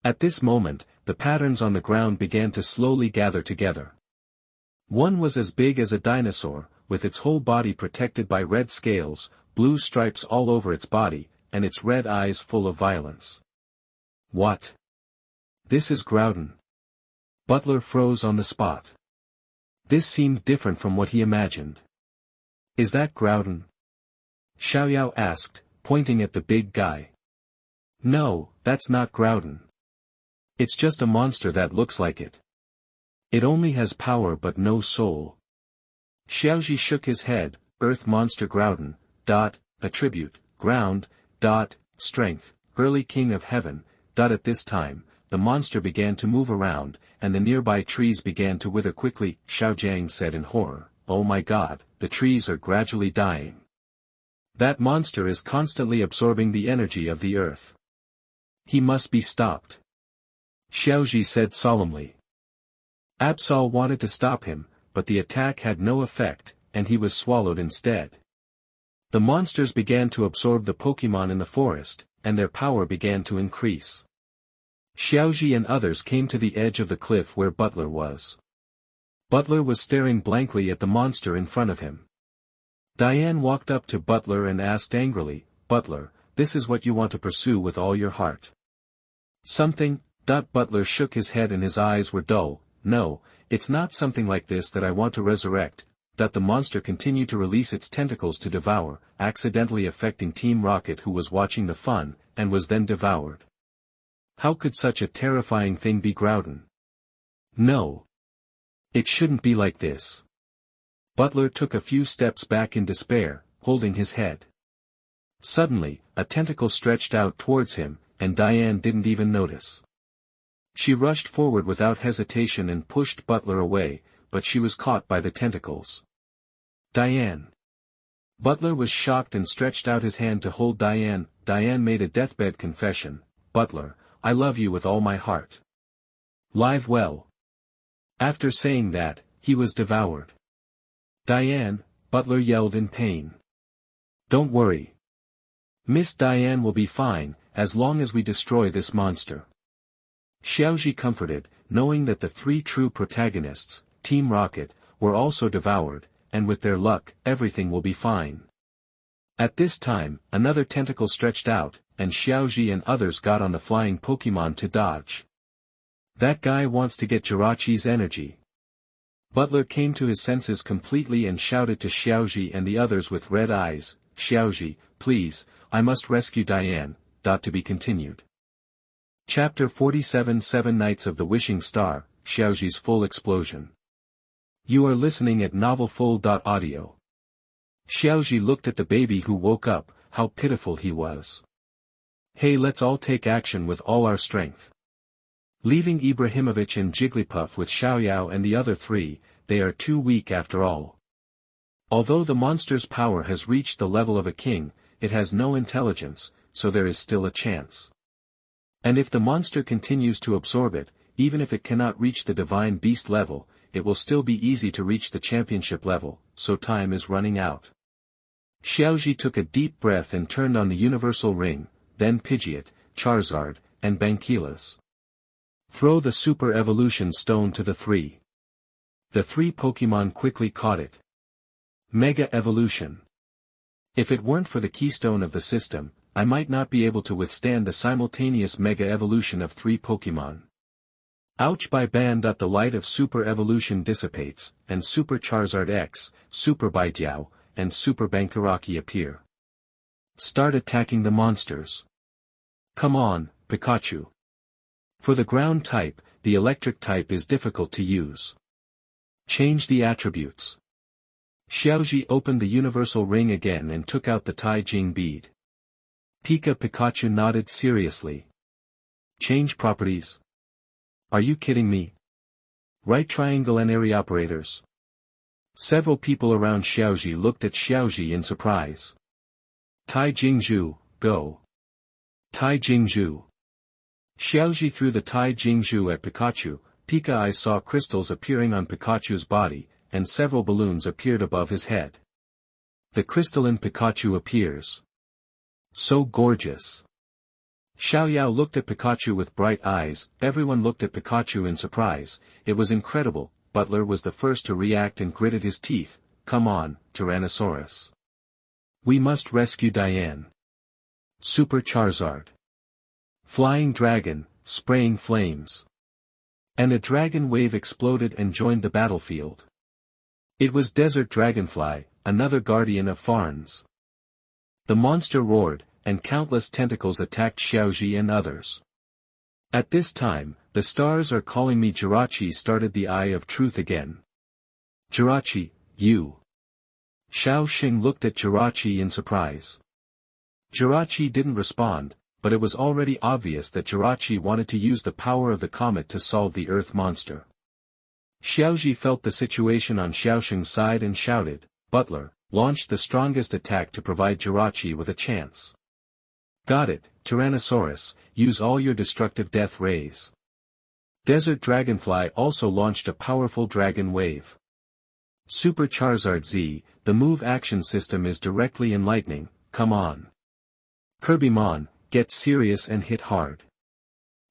At this moment, the patterns on the ground began to slowly gather together. One was as big as a dinosaur, with its whole body protected by red scales, blue stripes all over its body, and its red eyes full of violence. "What? This is Groudon." Butler froze on the spot. This seemed different from what he imagined. "Is that Groudon?" Xiaoyao asked, pointing at the big guy. "No, that's not Groudon. It's just a monster that looks like it. It only has power but no soul." Xiaozhi shook his head. "Earth monster Groudon, attribute, ground, strength, early king of heaven, At this time, the monster began to move around, and the nearby trees began to wither quickly. Xiaojiang said in horror, "Oh my god, the trees are gradually dying. That monster is constantly absorbing the energy of the earth. He must be stopped." Xiaozhi said solemnly. Absol wanted to stop him, but the attack had no effect, and he was swallowed instead. The monsters began to absorb the Pokémon in the forest, and their power began to increase. Xiaozhi and others came to the edge of the cliff where Butler was. Butler was staring blankly at the monster in front of him. Diane walked up to Butler and asked angrily, "Butler, this is what you want to pursue with all your heart?" "Something." Butler shook his head and his eyes were dull. "No, it's not something like this that I want to resurrect." The monster continued to release its tentacles to devour, accidentally affecting Team Rocket, who was watching the fun, and was then devoured. How could such a terrifying thing be Groudon? No. It shouldn't be like this. Butler took a few steps back in despair, holding his head. Suddenly, a tentacle stretched out towards him, and Diane didn't even notice. She rushed forward without hesitation and pushed Butler away, but she was caught by the tentacles. "Diane!" Butler was shocked and stretched out his hand to hold Diane. Diane made a deathbed confession, "Butler, I love you with all my heart. Live well." After saying that, he was devoured. "Diane," Butler yelled in pain. "Don't worry. Miss Diane will be fine, as long as we destroy this monster." Xiaozhi comforted, knowing that the three true protagonists, Team Rocket, were also devoured, and with their luck, everything will be fine. At this time, another tentacle stretched out, and Xiaozhi and others got on the flying Pokémon to dodge. "That guy wants to get Jirachi's energy." Butler came to his senses completely and shouted to Xiaozhi and the others with red eyes, "Xiaozhi, please, I must rescue Diane." To be continued. Chapter 47 7 Nights of the Wishing Star, Xiaozhi's Full Explosion. You are listening at novelfull.audio. Xiaozhi looked at the baby who woke up. How pitiful he was. "Hey, let's all take action with all our strength." Leaving Ibrahimovic and Jigglypuff with Xiaoyao and the other three, they are too weak after all. Although the monster's power has reached the level of a king, it has no intelligence, so there is still a chance. And if the monster continues to absorb it, even if it cannot reach the divine beast level, it will still be easy to reach the championship level, so time is running out. Xiaozhi took a deep breath and turned on the universal ring. then Pidgeot, Charizard, and Banquilas. Throw the Super Evolution Stone to the three. The three Pokémon quickly caught it. Mega Evolution. If it weren't for the keystone of the system, I might not be able to withstand the simultaneous Mega Evolution of three Pokémon. Ouch! By ban. The light of Super Evolution dissipates, and Super Charizard X, Super Baijiao, and Super Bankaraki appear. Start attacking the monsters. Come on, Pikachu. For the ground type, the electric type is difficult to use. Change the attributes. Xiaozhi opened the universal ring again and took out the Tai Jing bead. Pikachu nodded seriously. Change properties. Are you kidding me? Right triangle and area operators. Several people around Xiaozhi looked at Xiaozhi in surprise. Tai Jingzhu, go. Tai Jingzhu. Xiaozhi threw the Tai Jingzhu at Pikachu. Pika eyes saw crystals appearing on Pikachu's body, and several balloons appeared above his head. The crystalline Pikachu appears. So gorgeous. Xiaoyao looked at Pikachu with bright eyes. Everyone looked at Pikachu in surprise. It was incredible. Butler was the first to react and gritted his teeth. Come on, Tyrannosaurus. We must rescue Diane. Super Charizard. Flying Dragon, spraying flames. And a dragon wave exploded and joined the battlefield. It was Desert Dragonfly, another guardian of Farnes. The monster roared, and countless tentacles attacked Xiaozhi and others. At this time, the stars are calling me. Jirachi started the Eye of Truth again. Jirachi, you. Xiaoxing looked at Jirachi in surprise. Jirachi didn't respond, but it was already obvious that Jirachi wanted to use the power of the comet to solve the Earth monster. Xiaozhi felt the situation on Xiaoxing's side and shouted, Butler, launched the strongest attack to provide Jirachi with a chance. Got it, Tyrannosaurus, use all your destructive death rays. Desert Dragonfly also launched a powerful dragon wave. Super Charizard Z, the move action system is directly enlightening, come on. Kirbymon, get serious and hit hard.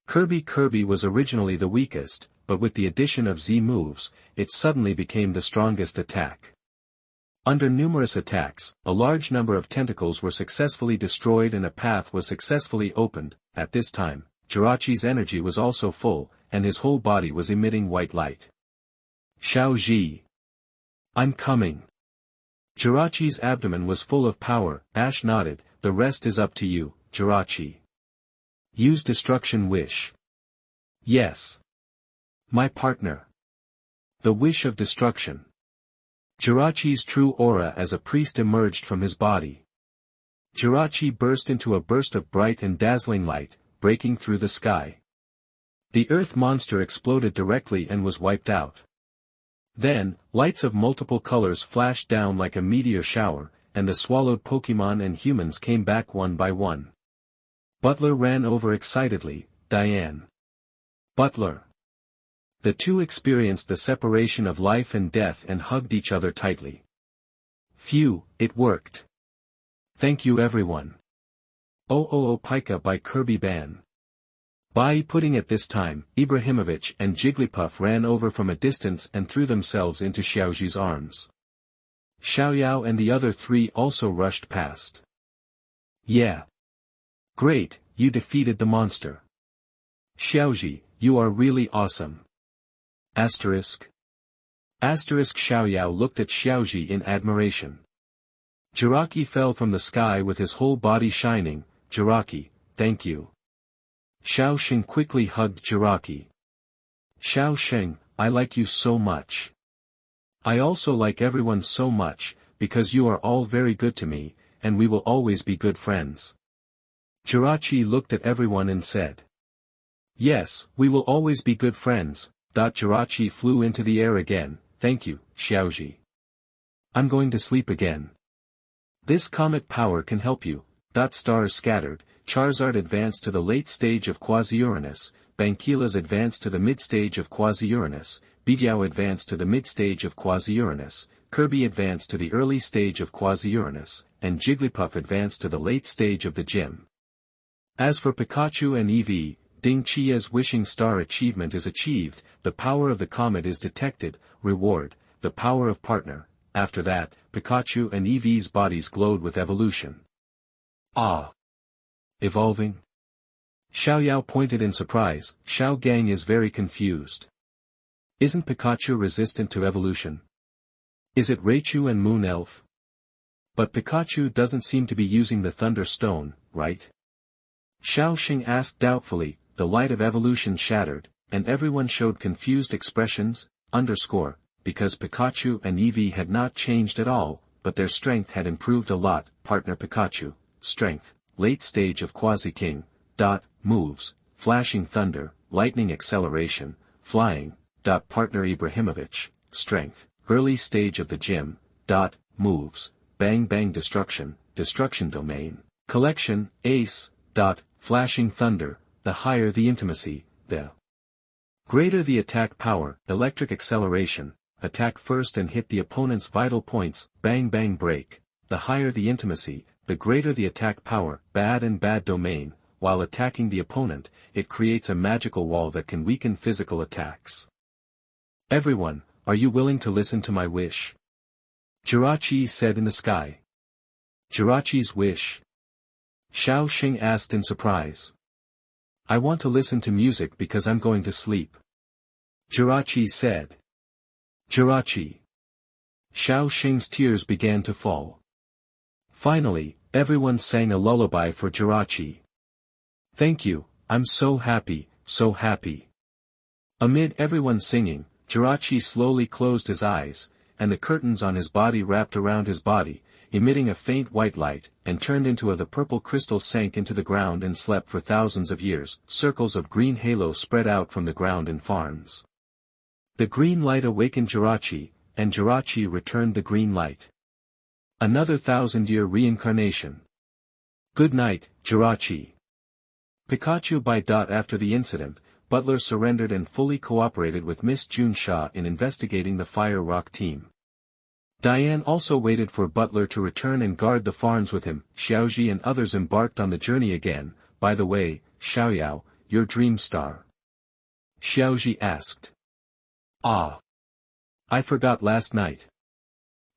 Kirby was originally the weakest, but with the addition of Z moves, it suddenly became the strongest attack. Under numerous attacks, a large number of tentacles were successfully destroyed and a path was successfully opened. At this time, Jirachi's energy was also full, and his whole body was emitting white light. Xiaozhi. I'm coming. Jirachi's abdomen was full of power. Ash nodded, the rest is up to you, Jirachi. Use Destruction Wish. Yes. My partner. The Wish of Destruction. Jirachi's true aura as a priest emerged from his body. Jirachi burst into a burst of bright and dazzling light, breaking through the sky. The Earth monster exploded directly and was wiped out. Then, lights of multiple colors flashed down like a meteor shower, and the swallowed Pokémon and humans came back one by one. Butler ran over excitedly, Diane. Butler. The two experienced the separation of life and death and hugged each other tightly. Phew, it worked. Thank you everyone. Oh Pika by Kirby Ban. By putting at this time, Ibrahimovic and Jigglypuff ran over from a distance and threw themselves into Xiaozhi's arms. Xiaoyao and the other three also rushed past. Yeah. Great, you defeated the monster. Xiaozhi, you are really awesome. Asterisk. Xiaoyao looked at Xiaozhi in admiration. Jirachi fell from the sky with his whole body shining. Jirachi, thank you. Xiaoxing quickly hugged Jirachi. Xiaoxing, I like you so much. I also like everyone so much, because you are all very good to me, and we will always be good friends. Jirachi looked at everyone and said. Yes, we will always be good friends. Jirachi flew into the air again, thank you, Xiaozhi. I'm going to sleep again. This comet power can help you. Stars scattered, Charizard advanced to the late stage of Quasi-Uranus, Banquilas advanced to the mid-stage of Quasi-Uranus, Bijiao advanced to the mid-stage of Quasi-Uranus, Kirby advanced to the early stage of Quasi-Uranus, and Jigglypuff advanced to the late stage of the gym. As for Pikachu and Eevee, Ding Chia's wishing star achievement is achieved, the power of the comet is detected, reward, the power of partner. After that, Pikachu and Eevee's bodies glowed with evolution. Ah! Evolving? Xiaoyao pointed in surprise. Xiao Gang is very confused. Isn't Pikachu resistant to evolution? Is it Raichu and Moon Elf? But Pikachu doesn't seem to be using the Thunder Stone, right? Xiaoxing asked doubtfully. The light of evolution shattered, and everyone showed confused expressions, because Pikachu and Eevee had not changed at all, but their strength had improved a lot. Partner Pikachu, strength, late stage of Quasi-King, moves, flashing thunder, lightning acceleration, flying, partner Ibrahimovic, strength, early stage of the gym, moves, bang bang destruction domain, collection, ace, flashing thunder, the higher the intimacy, the greater the attack power, electric acceleration, attack first and hit the opponent's vital points, bang bang break, the higher the intimacy, the greater the attack power, bad and bad domain, while attacking the opponent, it creates a magical wall that can weaken physical attacks. Everyone, are you willing to listen to my wish? Jirachi said in the sky. Jirachi's wish? Xiaoxing asked in surprise. I want to listen to music because I'm going to sleep. Jirachi said. Jirachi. Xiaoxing's tears began to fall. Finally, everyone sang a lullaby for Jirachi. Thank you, I'm so happy, so happy. Amid everyone singing, Jirachi slowly closed his eyes, and the curtains on his body wrapped around his body, emitting a faint white light, and turned into the purple crystal sank into the ground and slept for thousands of years. Circles of green halo spread out from the ground in Farnes. The green light awakened Jirachi, and Jirachi returned the green light. Another 1,000-year reincarnation. Good night, Jirachi. Pikachu by. After the incident, Butler surrendered and fully cooperated with Miss June Sha in investigating the Fire Rock team. Diane also waited for Butler to return and guard the Farnes with him. Xiaozhi and others embarked on the journey again. By the way, Xiaoyao, your dream star? Xiaozhi asked. Ah. I forgot last night.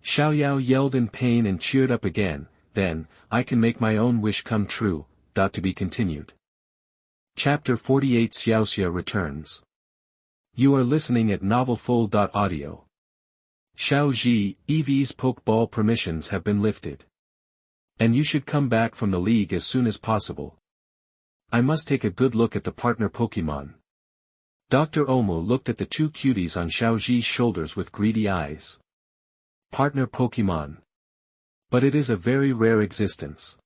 Xiaoyao yelled in pain and cheered up again. Then, I can make my own wish come true. To be continued. Chapter 48 Xiaoxia returns. You are listening at novelfull.audio. Xiaozhi, Eevee's Pokeball permissions have been lifted. And you should come back from the league as soon as possible. I must take a good look at the partner Pokémon. Dr. Omu looked at the two cuties on Xiaozhi's shoulders with greedy eyes. Partner Pokémon. But it is a very rare existence.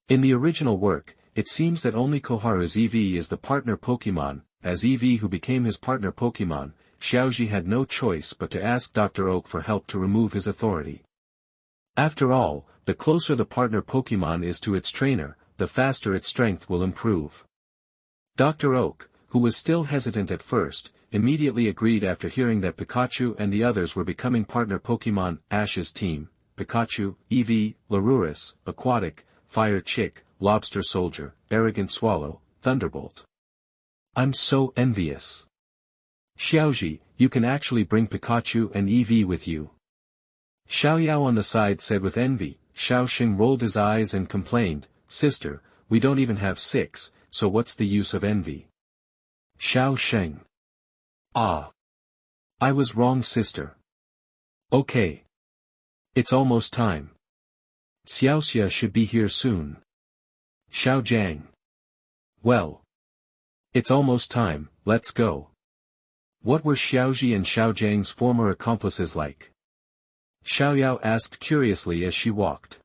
In the original work, it seems that only Koharu's Eevee is the partner Pokémon. As Eevee who became his partner Pokémon, Xiaozhi had no choice but to ask Dr. Oak for help to remove his authority. After all, the closer the partner Pokémon is to its trainer, the faster its strength will improve. Dr. Oak, who was still hesitant at first, immediately agreed after hearing that Pikachu and the others were becoming partner Pokémon. Ash's team, Pikachu, Eevee, Larurus, Aquatic, Fire Chick, Lobster Soldier, Arrogant Swallow, Thunderbolt. I'm so envious. Xiaozhi, you can actually bring Pikachu and Eevee with you. Xiaoyao on the side said with envy. Xiaoxing rolled his eyes and complained, Sister, we don't even have 6, so what's the use of envy? Xiaoxing. Ah. I was wrong, sister. Okay. It's almost time. Xiaoxia should be here soon. Xiaojiang. Well. It's almost time, let's go. What were Xiaozhi and Xiaojiang's former accomplices like? Xiaoyao asked curiously as she walked.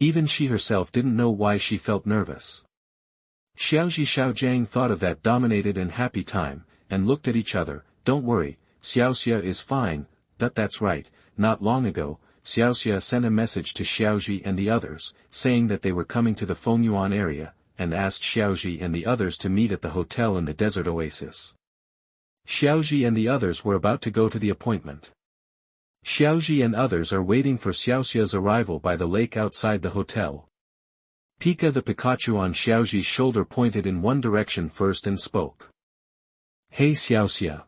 Even she herself didn't know why she felt nervous. Xiaozhi Xiaojiang thought of that dominated and happy time, and looked at each other. Don't worry, Xiaoxia is fine. That's right, not long ago, Xiaoxia sent a message to Xiaozhi and the others, saying that they were coming to the Fengyuan area, and asked Xiaozhi and the others to meet at the hotel in the desert oasis. Xiaozhi and the others were about to go to the appointment. Xiaozhi and others are waiting for Xiaoxia's arrival by the lake outside the hotel. Pika the Pikachu on Xiaozhi's shoulder pointed in one direction first and spoke. Hey Xiaoxia.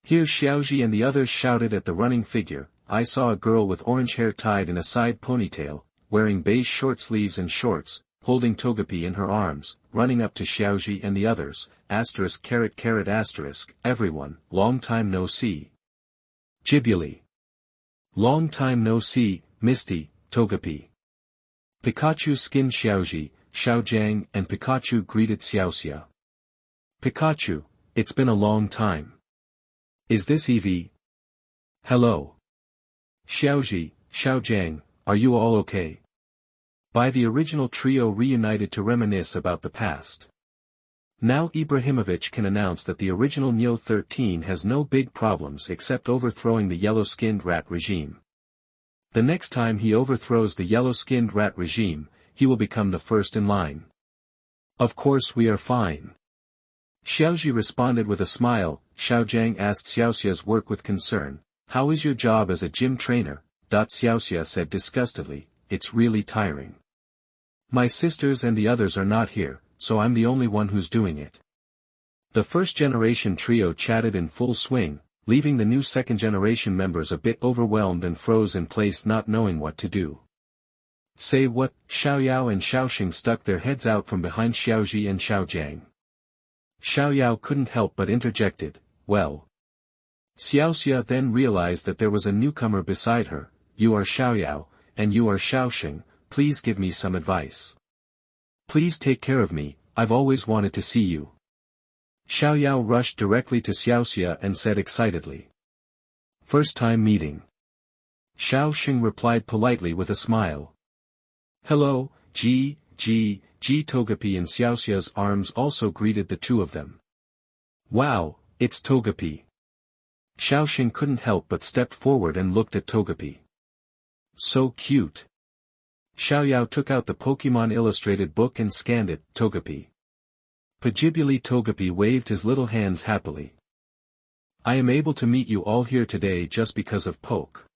Here Xiaozhi and the others shouted at the running figure. I saw a girl with orange hair tied in a side ponytail, wearing beige short sleeves and shorts, holding Togepi in her arms, running up to Xiaozhi and the others, ******, everyone, long time no see. Ghibli. Long time no see, Misty, Togepi. Pikachu skinned Xiaozhi, Xiaojiang and Pikachu greeted Xiaoxia. Pikachu, it's been a long time. Is this Eevee? Hello. Xiaozhi, Xiaojiang, are you all okay? By the original trio reunited to reminisce about the past. Now Ibrahimovic can announce that the original Neo 13 has no big problems except overthrowing the yellow-skinned rat regime. The next time he overthrows the yellow-skinned rat regime, he will become the first in line. Of course we are fine. Xiaozhi responded with a smile. Xiaojiang asked Xiaoxia's work with concern. How is your job as a gym trainer? Xiaoxia said disgustedly, it's really tiring. My sisters and the others are not here, so I'm the only one who's doing it. The first-generation trio chatted in full swing, leaving the new second-generation members a bit overwhelmed and froze in place not knowing what to do. Say what? Xiaoyao and Xiaoxing stuck their heads out from behind Xiaozhi and Xiaojiang. Xiaoyao couldn't help but interjected, well. Xiaoxia then realized that there was a newcomer beside her. You are Xiaoyao, and you are Xiaoxing, please give me some advice. Please take care of me, I've always wanted to see you. Xiaoyao rushed directly to Xiaoxia and said excitedly. First time meeting. Xiaoxing replied politely with a smile. Hello, G. Togepi and Xiaoxia's arms also greeted the two of them. Wow, it's Togepi. Xiaoxing couldn't help but stepped forward and looked at Togepi. So cute. Xiaoyao took out the Pokémon illustrated book and scanned it. Togepi. Pajibuli Togepi waved his little hands happily. I am able to meet you all here today just because of Poke.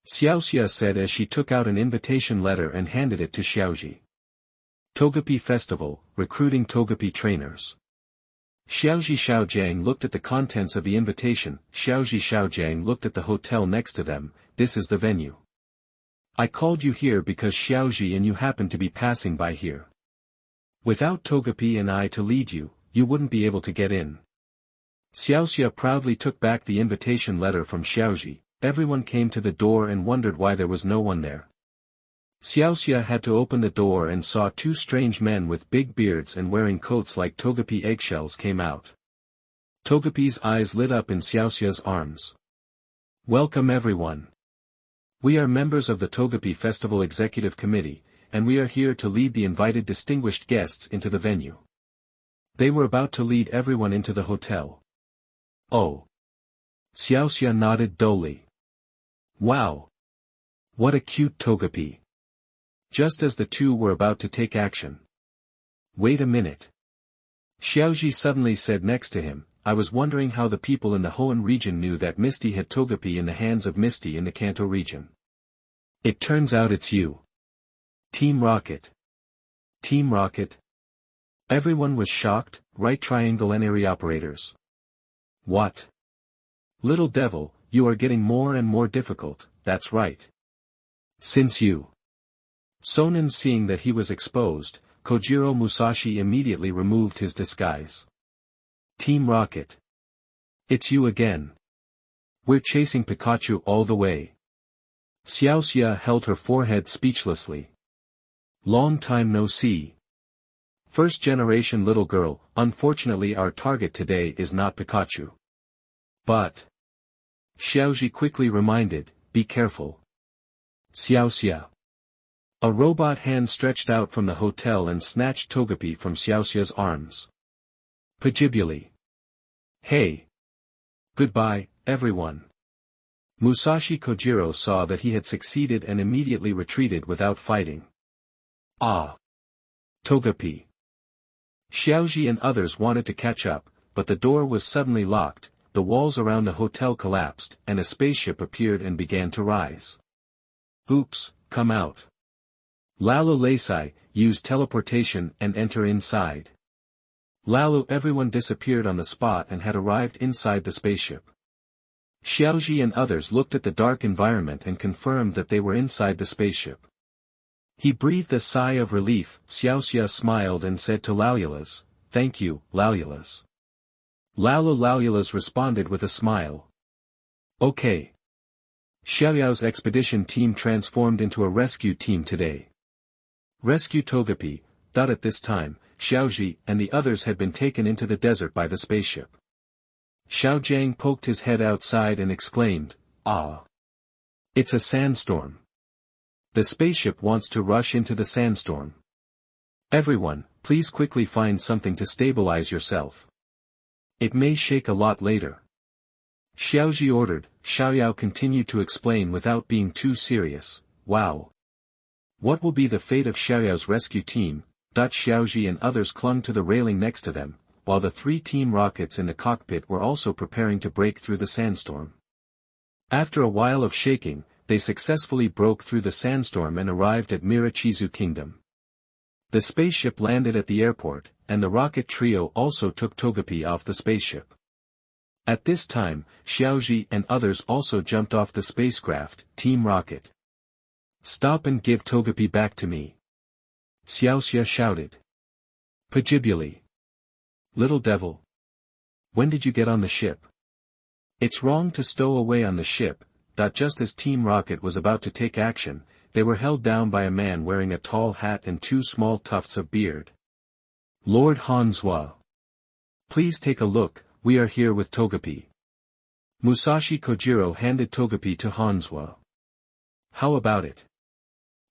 Xiaoxia said as she took out an invitation letter and handed it to Xiaozhi. Togepi Festival, recruiting Togepi trainers. Xiaozhi Xiaojiang looked at the contents of the invitation. Xiaozhi Xiaojiang looked at the hotel next to them. This is the venue. I called you here because Xiaozhi and you happen to be passing by here. Without Togepi and I to lead you, you wouldn't be able to get in. Xiaoxia proudly took back the invitation letter from Xiaozhi. Everyone came to the door and wondered why there was no one there. Xiaoxia had to open the door and saw two strange men with big beards and wearing coats like Togepi eggshells came out. Togepi's eyes lit up in Xiaoxia's arms. Welcome everyone. We are members of the Togepi Festival Executive Committee, and we are here to lead the invited distinguished guests into the venue. They were about to lead everyone into the hotel. Oh. Xiaoxia nodded dully. Wow. What a cute Togepi. Just as the two were about to take action. Wait a minute. Xiaozhi suddenly said next to him, I was wondering how the people in the Hoenn region knew that Misty had Togepi in the hands of Misty in the Kanto region. It turns out it's you. Team Rocket. Team Rocket. Everyone was shocked, right triangle NRE operators. What? Little devil, you are getting more and more difficult, that's right. Since you. Sonnen seeing that he was exposed, Kojiro Musashi immediately removed his disguise. Team Rocket. It's you again. We're chasing Pikachu all the way. Xiaoxia held her forehead speechlessly. Long time no see. First generation little girl, unfortunately our target today is not Pikachu. But. Xiaozhi quickly reminded, be careful. Xiaoxia. A robot hand stretched out from the hotel and snatched Togepi from Xiaoxia's arms. Pajibuli. Hey. Goodbye, everyone. Musashi Kojiro saw that he had succeeded and immediately retreated without fighting. Ah. Togepi. Xiaozhi and others wanted to catch up, but the door was suddenly locked, the walls around the hotel collapsed, and a spaceship appeared and began to rise. Oops, come out. Lalu Laisai, use teleportation and enter inside. Lalu everyone disappeared on the spot and had arrived inside the spaceship. Xiaozhi and others looked at the dark environment and confirmed that they were inside the spaceship. He breathed a sigh of relief. Xiaoxia smiled and said to Lalulas, "Thank you, Lalulas." Lalulas responded with a smile. Okay. Xiaoyao's expedition team transformed into a rescue team today. Rescue Togepi. At this time, Xiaozhi and the others had been taken into the desert by the spaceship. Xiaojiang poked his head outside and exclaimed, "Ah! It's a sandstorm. The spaceship wants to rush into the sandstorm. Everyone, please quickly find something to stabilize yourself. It may shake a lot later." Xiaozhi ordered. Xiaoyao continued to explain without being too serious. Wow! What will be the fate of Xiaoyao's rescue team? Xiaozhi and others clung to the railing next to them, while the 3 team rockets in the cockpit were also preparing to break through the sandstorm. After a while of shaking, they successfully broke through the sandstorm and arrived at Mirachizu Kingdom. The spaceship landed at the airport, and the rocket trio also took Togepi off the spaceship. At this time, Xiaozhi and others also jumped off the spacecraft. Team Rocket. "Stop and give Togepi back to me," Xiaoxia shouted. "Pajibuli. Little devil. When did you get on the ship? It's wrong to stow away on the ship." Just as Team Rocket was about to take action, they were held down by a man wearing a tall hat and 2 small tufts of beard. "Lord Hanzhua. Please take a look, we are here with Togepi." Musashi Kojiro handed Togepi to Hanzhua. "How about it?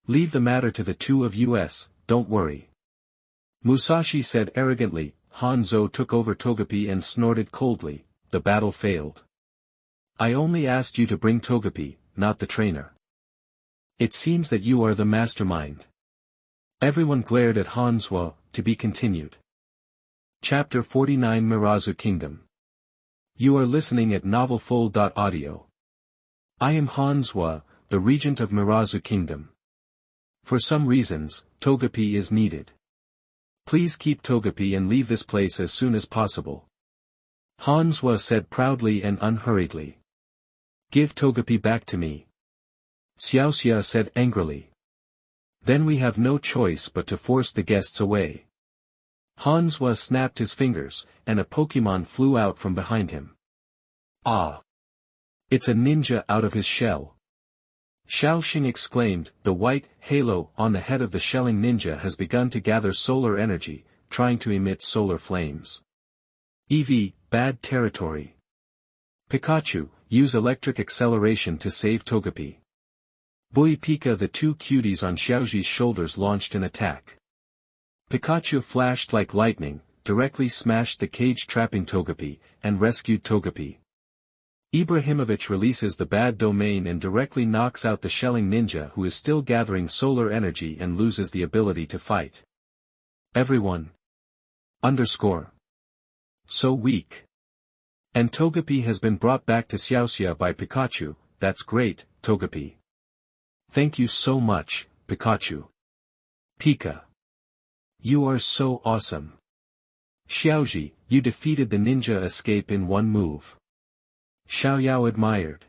Leave the matter to the 2 of us, don't worry," Musashi said arrogantly. Hanzo took over Togepi and snorted coldly. "The battle failed. I only asked you to bring Togepi, not the trainer. It seems that you are the mastermind." Everyone glared at Hanzhua. To be continued. Chapter 49 Mirazu Kingdom. You are listening at novelfull.audio. I am Hanzhua, the regent of Mirazu Kingdom. For some reasons, Togepi is needed. Please keep Togepi and leave this place as soon as possible, Hanzhua said proudly and unhurriedly. Give Togepi back to me, Xiaoxia said angrily. Then we have no choice but to force the guests away. Hanzhua snapped his fingers, and a Pokémon flew out from behind him. Ah! It's a ninja out of his shell. Xiaoxing exclaimed. The white halo on the head of the shelling ninja has begun to gather solar energy, trying to emit solar flames. EV, bad territory. Pikachu, use electric acceleration to save Togepi. Bui Pika. The 2 cuties on Xiaoxi's shoulders launched an attack. Pikachu flashed like lightning, directly smashed the cage trapping Togepi, and rescued Togepi. Ibrahimovic releases the bad domain and directly knocks out the shelling ninja, who is still gathering solar energy and loses the ability to fight. Everyone. So weak. And Togepi has been brought back to Xiaoxia by Pikachu. That's great, Togepi. Thank you so much, Pikachu. Pika. You are so awesome. Xiaozhi, you defeated the ninja escape in one move. Xiaoyao admired.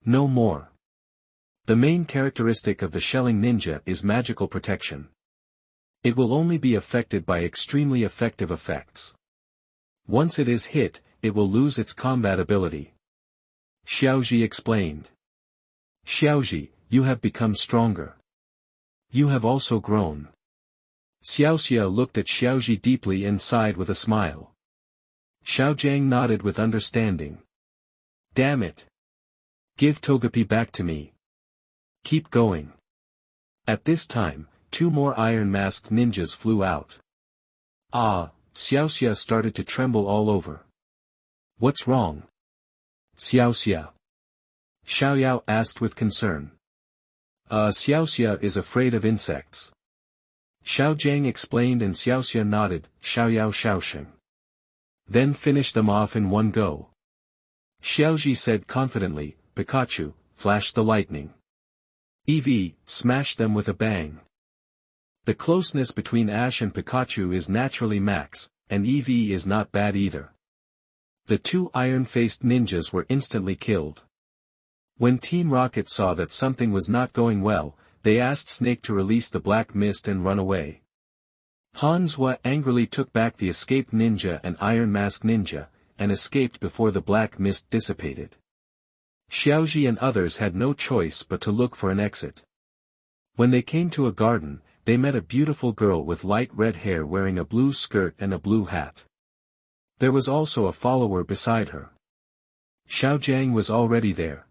No more. The main characteristic of the shelling ninja is magical protection. It will only be affected by extremely effective effects. Once it is hit, it will lose its combat ability. Xiaozhi explained. Xiaozhi, you have become stronger. You have also grown. Xiaoxia looked at Xiaozhi deeply and sighed with a smile. Xiaojiang nodded with understanding. Damn it. Give Togepi back to me. Keep going. At this time, 2 more iron-masked ninjas flew out. Ah, Xiaoxia started to tremble all over. What's wrong? Xiaoxia. Xiaoyao asked with concern. Xiaoxia is afraid of insects. Xiaojiang explained and Xiaoxia nodded. Xiaoxing. Then finish them off in one go. Xiaozhi said confidently. Pikachu, flash the lightning. EV, smash them with a bang. The closeness between Ash and Pikachu is naturally max, and EV is not bad either. The two iron-faced ninjas were instantly killed. When Team Rocket saw that something was not going well, they asked Snake to release the black mist and run away. Hanzwa angrily took back the escaped ninja and Iron Mask ninja, and escaped before the black mist dissipated. Xiaozhi and others had no choice but to look for an exit. When they came to a garden, they met a beautiful girl with light red hair wearing a blue skirt and a blue hat. There was also a follower beside her. Xiaojiang was already there.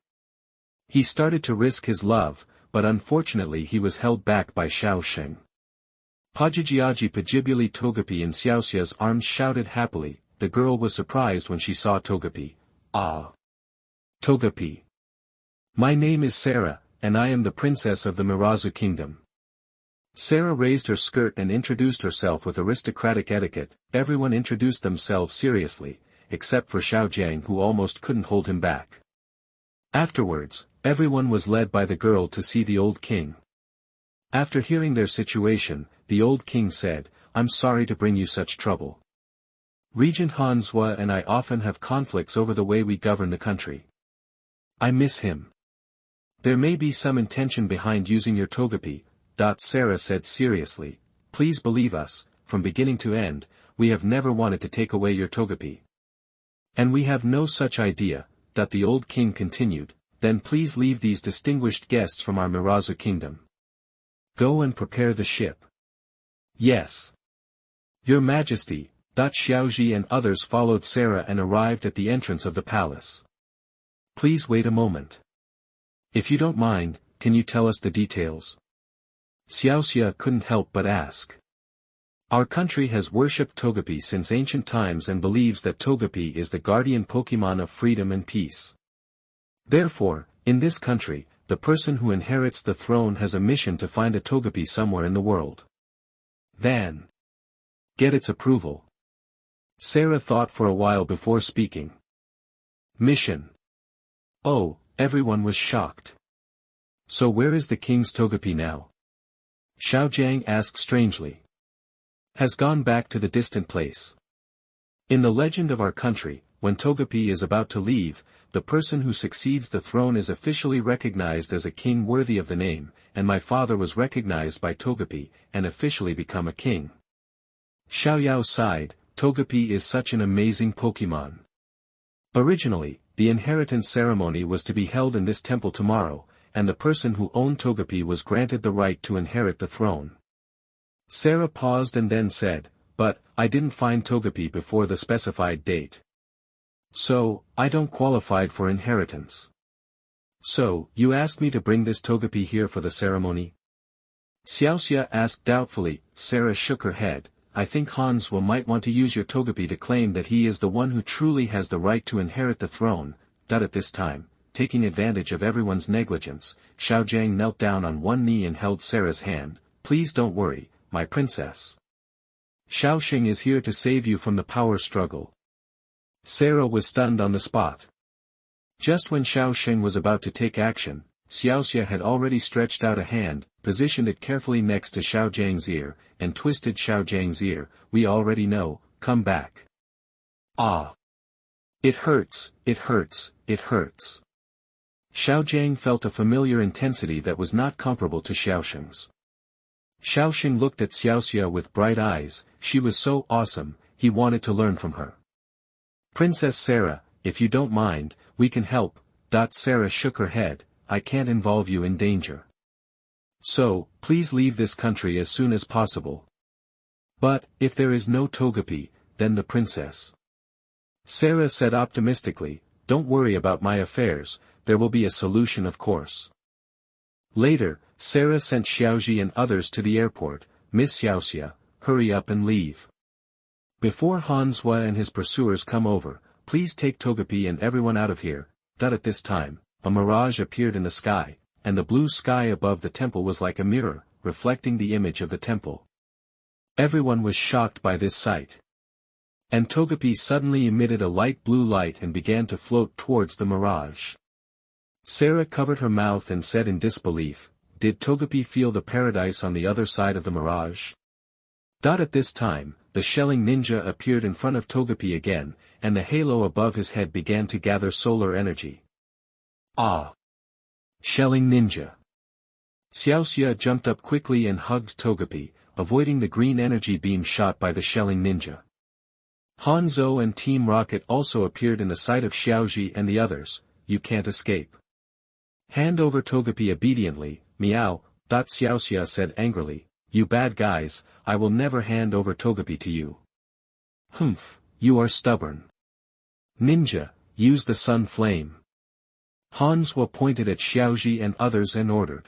He started to risk his love, but unfortunately he was held back by Xiaoxing. Pajijiaji Pajibuli Togepi in Xiaoxia's arms shouted happily. The girl was surprised when she saw Togepi. Ah! Togepi! My name is Sarah, and I am the princess of the Mirazu kingdom. Sarah raised her skirt and introduced herself with aristocratic etiquette. Everyone introduced themselves seriously, except for Xiaojiang who almost couldn't hold him back. Afterwards, everyone was led by the girl to see the old king. After hearing their situation, the old king said, I'm sorry to bring you such trouble. Regent Hanzwa and I often have conflicts over the way we govern the country. I miss him. There may be some intention behind using your Togepi, Sarah said seriously. Please believe us, from beginning to end, we have never wanted to take away your Togepi. And we have no such idea, the old king continued. Then please leave these distinguished guests from our Mirazu kingdom. Go and prepare the ship. Yes. Your Majesty. Xiaozhi and others followed Sarah and arrived at the entrance of the palace. Please wait a moment. If you don't mind, can you tell us the details? Xiaoxia couldn't help but ask. Our country has worshipped Togepi since ancient times and believes that Togepi is the guardian Pokémon of freedom and peace. Therefore, in this country, the person who inherits the throne has a mission to find a Togepi somewhere in the world. Then get its approval. Sarah thought for a while before speaking. Mission. Oh, everyone was shocked. So where is the king's Togepi now? Xiaojiang asked strangely. Has gone back to the distant place. In the legend of our country, when Togepi is about to leave, the person who succeeds the throne is officially recognized as a king worthy of the name, and my father was recognized by Togepi, and officially become a king. Xiaoyao sighed. Togepi is such an amazing Pokémon. Originally, the inheritance ceremony was to be held in this temple tomorrow, and the person who owned Togepi was granted the right to inherit the throne. Sarah paused and then said, but, I didn't find Togepi before the specified date. So, I don't qualify for inheritance. So, you asked me to bring this Togepi here for the ceremony? Xiaoxia asked doubtfully. Sarah shook her head. I think Hanzwa might want to use your Togepi to claim that he is the one who truly has the right to inherit the throne. At this time, taking advantage of everyone's negligence, Xiaojiang knelt down on one knee and held Sarah's hand. Please don't worry, my princess. Xiaoxing is here to save you from the power struggle. Sarah was stunned on the spot. Just when Xiaoxing was about to take action, Xiaoxia had already stretched out a hand, positioned it carefully next to Xiaojiang's ear, and twisted Xiaojiang's ear. We already know, come back. Ah! It hurts, it hurts, it hurts. Xiaojiang felt a familiar intensity that was not comparable to Xiaoxing's. Xiaoxing looked at Xiaoxia with bright eyes. She was so awesome, he wanted to learn from her. Princess Sarah, if you don't mind, we can help. Sarah shook her head. I can't involve you in danger. So, please leave this country as soon as possible. But, if there is no Togepi, then the princess. Sarah said optimistically, don't worry about my affairs, there will be a solution of course. Later, Sarah sent Xiaozhi and others to the airport. Miss Xiaoxia, hurry up and leave. Before Hanzwa and his pursuers come over, please take Togepi and everyone out of here. At this time, a mirage appeared in the sky, and the blue sky above the temple was like a mirror, reflecting the image of the temple. Everyone was shocked by this sight. And Togepi suddenly emitted a light blue light and began to float towards the mirage. Sarah covered her mouth and said in disbelief, did Togepi feel the paradise on the other side of the mirage? At this time, the shelling ninja appeared in front of Togepi again, and the halo above his head began to gather solar energy. Ah! Shelling ninja! Xiaoxia jumped up quickly and hugged Togepi, avoiding the green energy beam shot by the shelling ninja. Hanzo and Team Rocket also appeared in the sight of Xiaozhi and the others. You can't escape. Hand over Togepi obediently, meow, Xiaoxia said angrily. You bad guys, I will never hand over Togepi to you. Humph, you are stubborn. Ninja, use the sun flame. Hanzo pointed at Xiaozhi and others and ordered.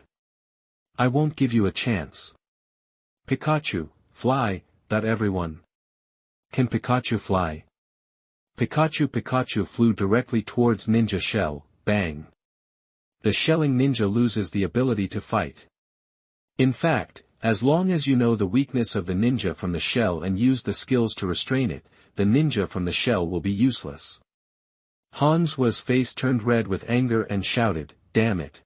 I won't give you a chance. Pikachu, fly, everyone. Can Pikachu fly? Pikachu flew directly towards Ninja Shell, bang. The shelling ninja loses the ability to fight. In fact, as long as you know the weakness of the ninja from the shell and use the skills to restrain it, the ninja from the shell will be useless. Hanzo's face turned red with anger and shouted, damn it.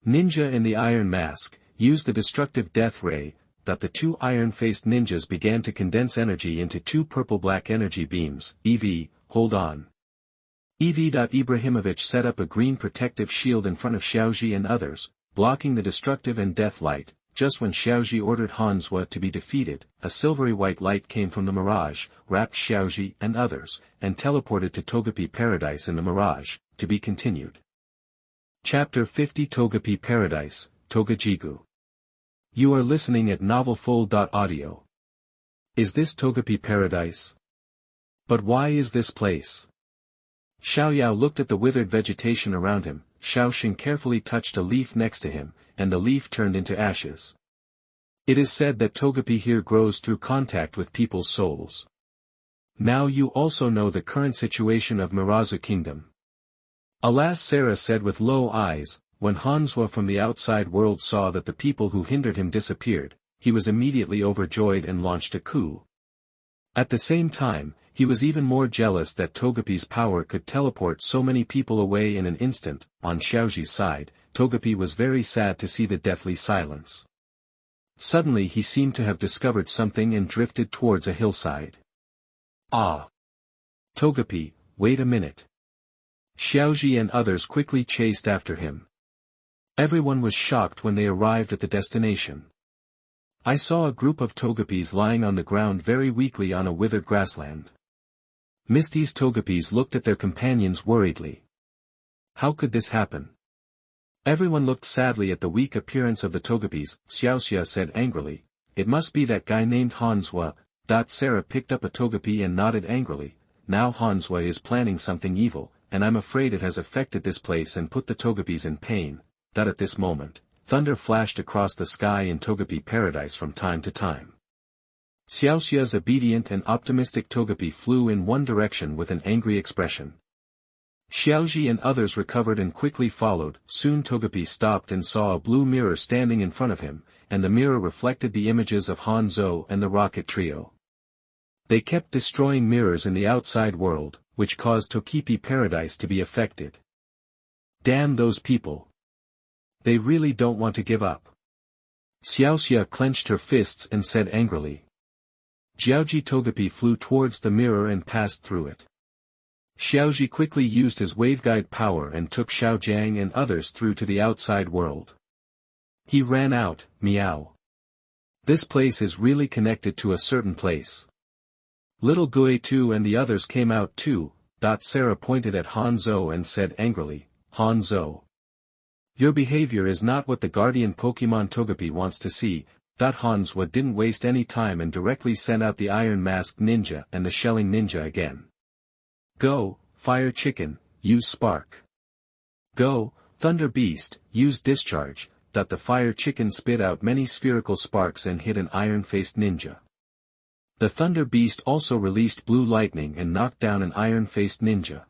Ninja in the iron mask, used the destructive death ray, the two iron-faced ninjas began to condense energy into two purple-black energy beams. EV, hold on. EV. Ibrahimovic set up a green protective shield in front of Xiaozhi and others, blocking the destructive and death light. Just when Xiaozhi ordered Hanzo to be defeated, a silvery white light came from the mirage, wrapped Xiaozhi and others, and teleported to Togepi Paradise in the mirage, to be continued. Chapter 50 Togepi Paradise, Togejigu. You are listening at novelfull.audio. Is this Togepi Paradise? But why is this place? Xiaoyao looked at the withered vegetation around him. Xiaoxing carefully touched a leaf next to him, and the leaf turned into ashes. It is said that Togepi here grows through contact with people's souls. Now you also know the current situation of Mirazu Kingdom. Alas, Sarah said with low eyes. When Hanzo from the outside world saw that the people who hindered him disappeared, he was immediately overjoyed and launched a coup. At the same time, he was even more jealous that Togepi's power could teleport so many people away in an instant. On Xiaozhi's side, Togepi was very sad to see the deathly silence. Suddenly he seemed to have discovered something and drifted towards a hillside. Ah! Togepi, wait a minute. Xiaozhi and others quickly chased after him. Everyone was shocked when they arrived at the destination. I saw a group of Togepis lying on the ground very weakly on a withered grassland. Misty's Togepis looked at their companions worriedly. How could this happen? Everyone looked sadly at the weak appearance of the Togepis. Xiaoxia said angrily, it must be that guy named Hanzo. Sarah picked up a Togepi and nodded angrily. Now Hanzo is planning something evil, and I'm afraid it has affected this place and put the Togepis in pain. At this moment, thunder flashed across the sky in Togepi Paradise from time to time. Xiaoxia's obedient and optimistic Togepi flew in one direction with an angry expression. Xiaozhi and others recovered and quickly followed. Soon Togepi stopped and saw a blue mirror standing in front of him, and the mirror reflected the images of Hanzo and the Rocket Trio. They kept destroying mirrors in the outside world, which caused Togepi Paradise to be affected. Damn those people! They really don't want to give up. Xiaoxia clenched her fists and said angrily. Xiaozhi Togepi flew towards the mirror and passed through it. Xiaozhi quickly used his waveguide power and took Xiaojiang and others through to the outside world. He ran out, meow. This place is really connected to a certain place. Little Gui too and the others came out too. Sarah pointed at Hanzo and said angrily, Hanzo. Your behavior is not what the guardian Pokémon Togepi wants to see. Hanzo didn't waste any time and directly sent out the Iron Masked Ninja and the Shelling Ninja again. Go, Fire Chicken, use Spark. Go, Thunder Beast, use Discharge. The Fire Chicken spit out many spherical sparks and hit an iron-faced ninja. The Thunder Beast also released Blue Lightning and knocked down an iron-faced ninja.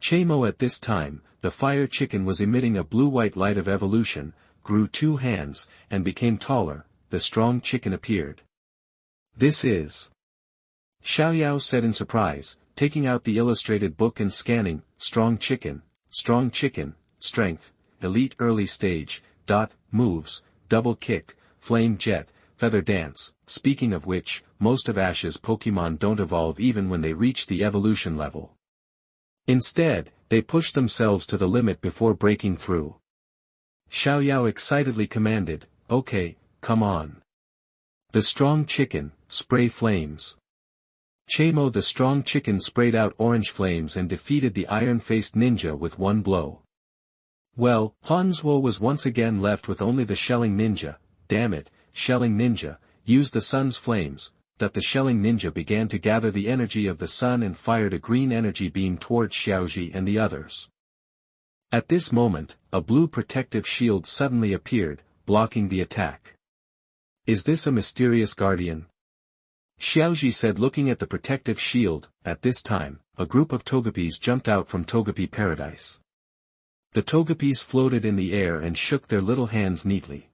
Chamo at this time, the Fire Chicken was emitting a blue-white light of evolution, grew 2 hands, and became taller. The strong chicken appeared. This is... Xiaoyao said in surprise, taking out the illustrated book and scanning. Strong chicken, strength, elite early stage. moves, double kick, flame jet, feather dance. Speaking of which, most of Ash's Pokémon don't evolve even when they reach the evolution level. Instead, they push themselves to the limit before breaking through. Xiaoyao excitedly commanded, "Okay, come on. The strong chicken, spray flames." Chamo the strong chicken sprayed out orange flames and defeated the iron-faced ninja with one blow. Well, Hanzhuo was once again left with only the shelling ninja. Damn it, shelling ninja, use the sun's flames. That the shelling ninja began to gather the energy of the sun and fired a green energy beam towards Xiaozhi and the others. At this moment, a blue protective shield suddenly appeared, blocking the attack. Is this a mysterious guardian? Xiaozhi said looking at the protective shield. At this time, a group of Togepis jumped out from Togepi paradise. The Togepis floated in the air and shook their little hands neatly.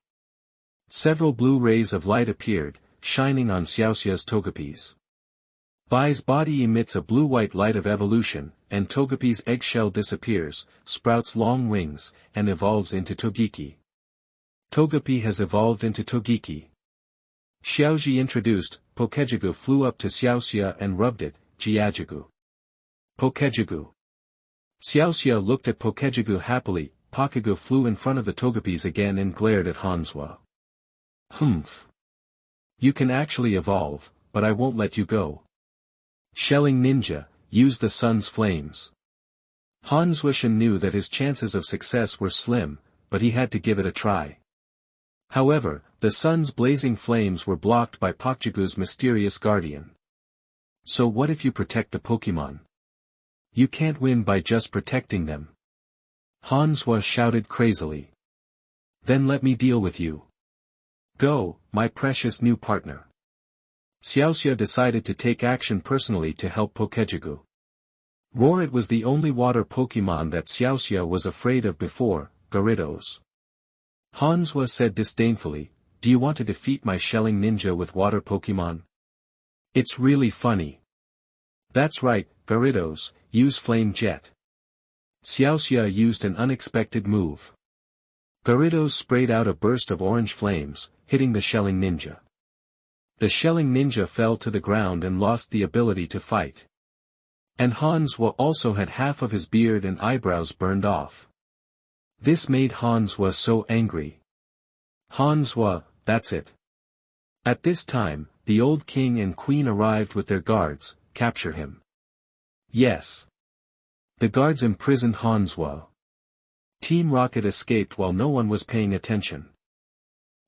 Several blue rays of light appeared, shining on Xiaoxia's Togepis. Bai's body emits a blue-white light of evolution, and Togepi's eggshell disappears, sprouts long wings, and evolves into Togeki. Togepi has evolved into Togeki. Xiaozhi introduced. Pokejigu flew up to Xiaoxia and rubbed it. Jiajigu. Pokejigu. Xiaoxia looked at Pokejigu happily. Pokejigu flew in front of the Togepis again and glared at Hanzhuo. Humph. You can actually evolve, but I won't let you go. Shelling ninja, use the sun's flames. Hanzhuo knew that his chances of success were slim, but he had to give it a try. However, the sun's blazing flames were blocked by Pokejigu's mysterious guardian. So what if you protect the Pokémon? You can't win by just protecting them. Hanzhuo shouted crazily. Then let me deal with you. Go, my precious new partner. Xiaoxia decided to take action personally to help Pokejigu. Roarit was the only water Pokémon that Xiaoxia was afraid of before. Gyarados. Hanzhuo said disdainfully, do you want to defeat my shelling ninja with water Pokémon? It's really funny. That's right, Gyarados, use Flame Jet. Xiaoxia used an unexpected move. Gyarados sprayed out a burst of orange flames, hitting the shelling ninja. The shelling ninja fell to the ground and lost the ability to fight. And Hanzhuo also had half of his beard and eyebrows burned off. This made Hanzhuo so angry. Hanzhuo, that's it. At this time, the old king and queen arrived with their guards. Capture him. Yes. The guards imprisoned Hanzhuo. Team Rocket escaped while no one was paying attention.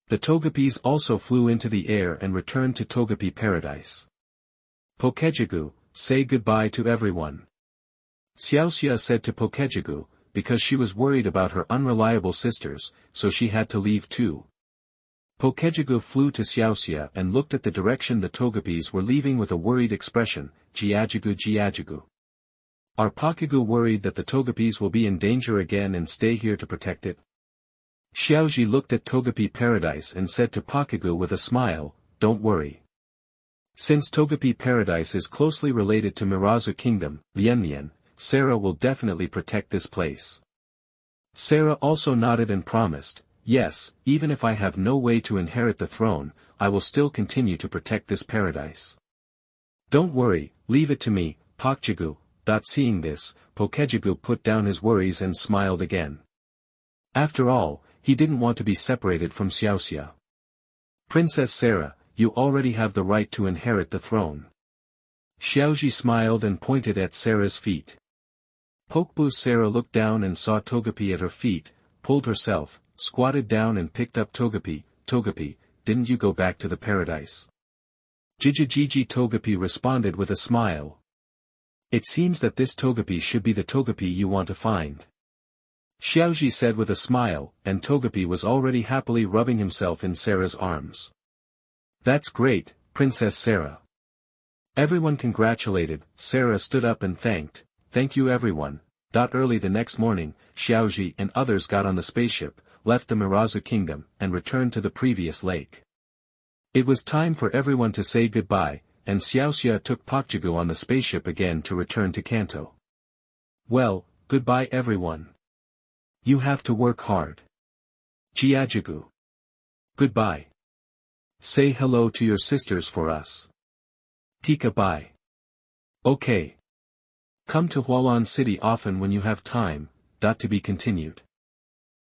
The Togepis also flew into the air and returned to Togepi paradise. Pokejigu, say goodbye to everyone. Xiaoxia said to Pokejigu, because she was worried about her unreliable sisters, so she had to leave too. Pokejigu flew to Xiaoxia and looked at the direction the Togepis were leaving with a worried expression. Jiajigu Jiajigu. Are Pokejigu worried that the Togepis will be in danger again and stay here to protect it? Xiaozhi looked at Togepi paradise and said to Pokejigu with a smile, don't worry. Since Togepi paradise is closely related to Mirazu kingdom, Lian, Sarah will definitely protect this place. Sarah also nodded and promised, yes, even if I have no way to inherit the throne, I will still continue to protect this paradise. Don't worry, leave it to me, Pokejigu. Seeing this, Pokejigu put down his worries and smiled again. After all, he didn't want to be separated from Xiaoxia. Princess Sarah, you already have the right to inherit the throne. Xiaozhi smiled and pointed at Sarah's feet. Pokebu Sarah looked down and saw Togepi at her feet, pulled herself, squatted down and picked up Togepi. Togepi, didn't you go back to the paradise? Jijiji Togepi responded with a smile. It seems that this Togepi should be the Togepi you want to find. Xiaozhi said with a smile, and Togepi was already happily rubbing himself in Sarah's arms. That's great, Princess Sarah. Everyone congratulated. Sarah stood up and thanked. Thank you everyone. Early the next morning, Xiaozhi and others got on the spaceship, left the Mirazu kingdom, and returned to the previous lake. It was time for everyone to say goodbye, and Xiaoxia took Pokejigu on the spaceship again to return to Kanto. Well, goodbye everyone. You have to work hard. Jiajigu. Goodbye. Say hello to your sisters for us. Pika bye. Okay. Come to Hualan City often when you have time. To be continued.